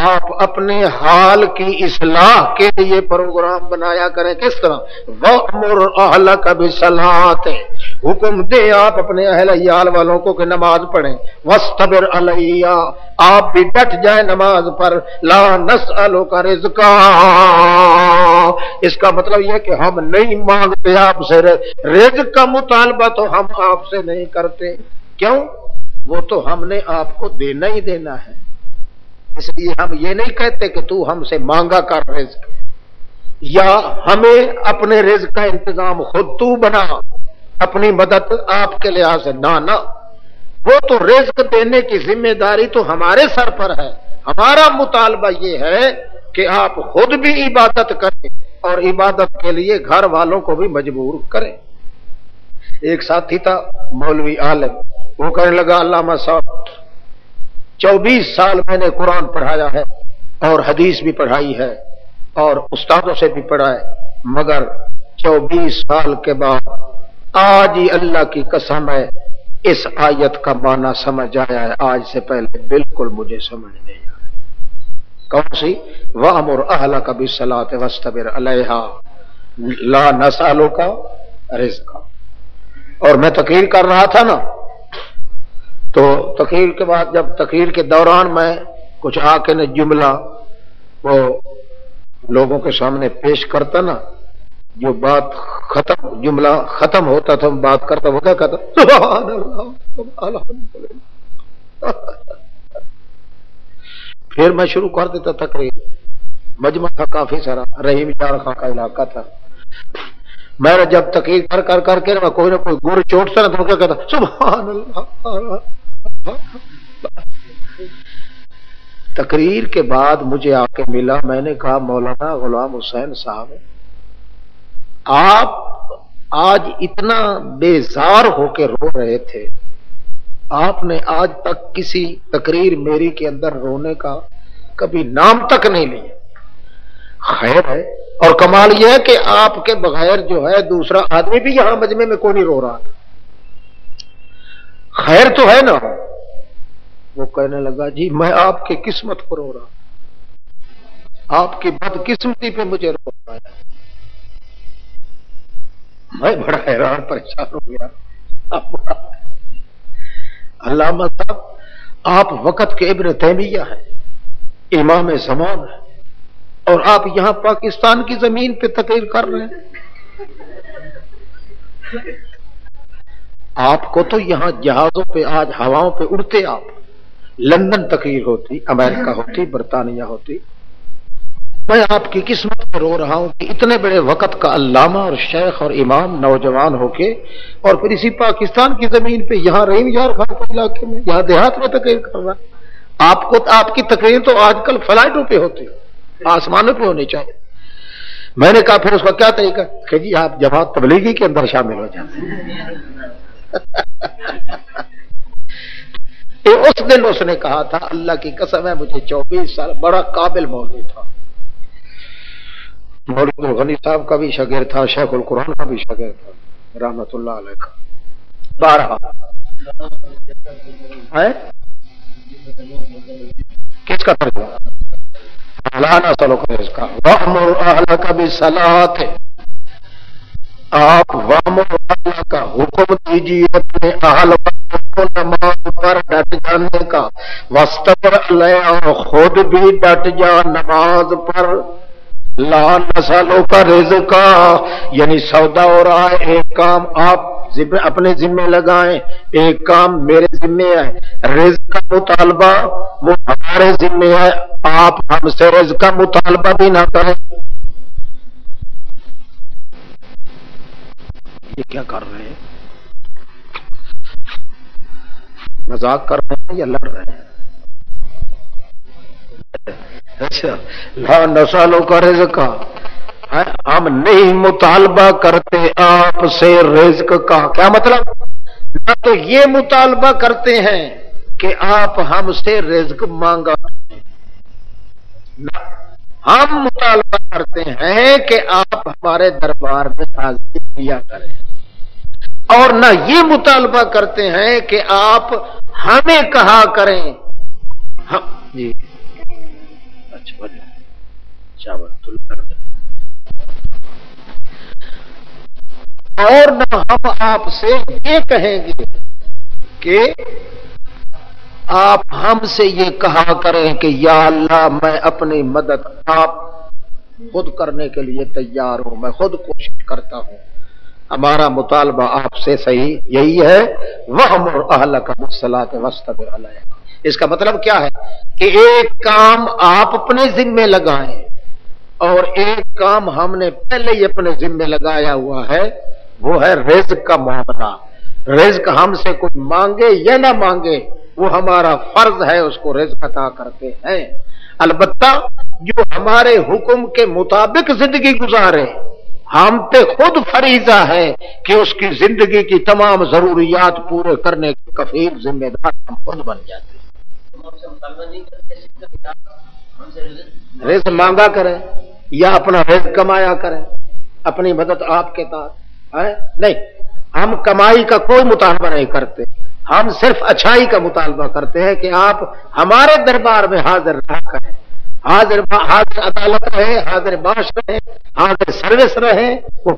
آپ اپنے حال کی اصلاح کے لیے پروگرام بنایا کریں۔ کس طرح؟ وَأْمُرْ أَهْلَكَ بِالصَّلَاةِ، حکم دے آپ اپنے اہل عیال والوں کو کہ نماز پڑھیں۔ وَاسْتَبِرْ عَلَيْهَا، آپ بھی ڈٹ جائیں نماز پر۔ لَا نَسْأَلُكَ رِزْقًا، اس کا مطلب یہ کہ ہم نہیں مانگتے آپ سے رزق کا مطالبہ، تو ہم آپ سے نہیں کرتے۔ کیوں؟ وہ تو ہم نے آپ کو دینا ہی دینا ہے، اس لیے ہم یہ نہیں کہتے کہ تو ہم سے مانگا کر رزق، یا ہمیں اپنے رزق کا انتظام خود تو بنا، اپنی مدد آپ کے لحاظ سے نہ، وہ تو رزق دینے کی ذمہ داری تو ہمارے سر پر ہے۔ ہمارا مطالبہ یہ ہے کہ آپ خود بھی عبادت کریں اور عبادت کے لیے گھر والوں کو بھی مجبور کریں۔ ایک ساتھی تھا مولوی عالم، وہ کہنے لگا علامہ صاحب 24 سال میں نے قرآن پڑھایا ہے اور حدیث بھی پڑھائی ہے اور استادوں سے بھی پڑھا ہے، مگر 24 سال کے بعد آج ہی اللہ کی قسم ہے اس آیت کا معنی سمجھ آیا ہے، آج سے پہلے بالکل مجھے سمجھ نہیں آیا۔ کون سی؟ وَأْمُرْ أَهْلَكَ بِالصَّلَاةِ وَاسْتَبِرْ عَلَيْهَا لَا نَسْأَلُكَ رِزْقًا۔ اور میں تقریر کر رہا تھا نا، تو تقریر کے بعد جب تقریر کے دوران میں کچھ آ کے نے جملہ وہ لوگوں کے سامنے پیش کرتا نا، جو بات ختم، جملہ ختم ہوتا تھا، بات کرتا وہ کیا کہتا؟ سبحان اللہ الحمدللہ۔ پھر میں شروع کر دیتا تقریر، مجمع تھا کافی سارا، رحیم یار خان کا علاقہ تھا، میں نے جب تقریر کر کے میں کوئی نہ کوئی گر چوٹتا نا تو کیا کہتا؟ سبحان اللہ۔ تقریر کے بعد مجھے آ کے ملا، میں نے کہا مولانا غلام حسین صاحب، آپ آج اتنا بیزار ہو کے رو رہے تھے، آپ نے آج تک کسی تقریر میری کے اندر رونے کا کبھی نام تک نہیں لیا۔ خیر ہے، اور کمال یہ ہے کہ آپ کے بغیر جو ہے دوسرا آدمی بھی یہاں مجمع میں کوئی نہیں رو رہا تھا۔ خیر تو ہے نا۔ وہ کہنے لگا جی میں آپ کی قسمت کو رو رہا، آپ کی بدقسمتی پہ مجھے رو رہا ہے۔ میں بڑا حیران پریشان ہو گیا۔ علامہ صاحب آپ وقت کے ابن تیمیہ ہیں، امام زمان ہیں، اور آپ یہاں پاکستان کی زمین پہ تقریر کر رہے ہیں۔ آپ کو تو یہاں جہازوں پہ آج ہواؤں پہ اڑتے، آپ لندن تقریر ہوتی، امریکہ ہوتی، برطانیہ ہوتی۔ میں آپ کی قسمت میں رو رہا ہوں کہ اتنے بڑے وقت کا علامہ اور شیخ اور امام نوجوان ہو کے اور پھر اسی پاکستان کی زمین پہ یہاں رحیم یار خان کے علاقے میں یہاں دیہات میں تقریر کر رہا ہے۔ آپ کی تقریر تو آج کل فلائٹوں پہ ہوتی، آسمانوں پہ ہونی چاہیے۔ میں نے کہا پھر اس کا کیا طریقہ کہ جی آپ جماعت تبلیغی کے اندر شامل ہو جاتے ہیں۔ اس دن اس نے کہا تھا اللہ کی قسم ہے مجھے 24 سال بڑا قابل مولوی تھا، مولوی غنی صاحب کا بھی شاگرد تھا، شیخ القرآن کا بھی شاگرد تھا رحمت اللہ علیہ کا۔ بارہ ہے کس کا ترجمہ؟ لانا سلو کا اس کا وَأْمُرْ أَهْلَكَ بِالصَّلَاةِ، آپ وَأْمُرْ أَهْلَكَ کا حکم دیجیے اپنے اہل کو نماز پر ڈٹ جانے کا، وَاسْتَبِرْ عَلَيْهَا، اور خود بھی ڈٹ جا نماز پر، لا نسلوں کا رزق کا، یعنی سودا ہو رہا ہے، ایک کام آپ اپنے ذمہ لگائیں، ایک کام میرے ذمہ ہے، رزق کا مطالبہ وہ ہمارے ذمہ ہے، آپ ہم سے رزق کا مطالبہ بھی نہ کریں۔ یہ کیا کر رہے ہیں؟ مذاق کر رہے ہیں یا لڑ رہے ہیں؟ اچھا، لا نسلوں کا رزق کا، ہم نہیں مطالبہ کرتے آپ سے رزق کا۔ کیا مطلب؟ نہ تو یہ مطالبہ کرتے ہیں کہ آپ ہم سے رزق مانگا، نہ ہم مطالبہ کرتے ہیں کہ آپ ہمارے دربار میں حاضری کیا کریں، اور نہ یہ مطالبہ کرتے ہیں کہ آپ ہمیں کہا کریں جی اچھا چاول تو اور نہ ہم آپ سے یہ کہیں گے کہ آپ ہم سے یہ کہا کریں کہ یا اللہ میں اپنی مدد آپ خود کرنے کے لیے تیار ہوں، میں خود کوشش کرتا ہوں۔ ہمارا مطالبہ آپ سے صحیح یہی ہے، وَأْمُرْ أَهْلَكَ بِالصَّلَاةِ وَاصْطَبِرْ عَلَيْهَا۔ اس کا مطلب کیا ہے کہ ایک کام آپ اپنے ذمے لگائیں اور ایک کام ہم نے پہلے ہی اپنے ذمے لگایا ہوا ہے، وہ ہے رزق کا معاملہ۔ رزق ہم سے کوئی مانگے یا نہ مانگے وہ ہمارا فرض ہے، اس کو رزق عطا کرتے ہیں۔ البتہ جو ہمارے حکم کے مطابق زندگی گزارے، ہم پہ خود فریضہ ہے کہ اس کی زندگی کی تمام ضروریات پورے کرنے کے کفیل ذمہ دار ہم خود بن جاتے ہیں۔ رزق مانگا کریں یا اپنا رزق کمایا کریں، اپنی مدد آپ کے ساتھ نہیں، ہم کمائی کا کوئی مطالبہ نہیں کرتے، ہم صرف اچھائی کا مطالبہ کرتے ہیں کہ آپ ہمارے دربار میں حاضر رہا کریں، حاضر عدالت رہے، حاضر باش رہے، حاضر سروس رہے، وہ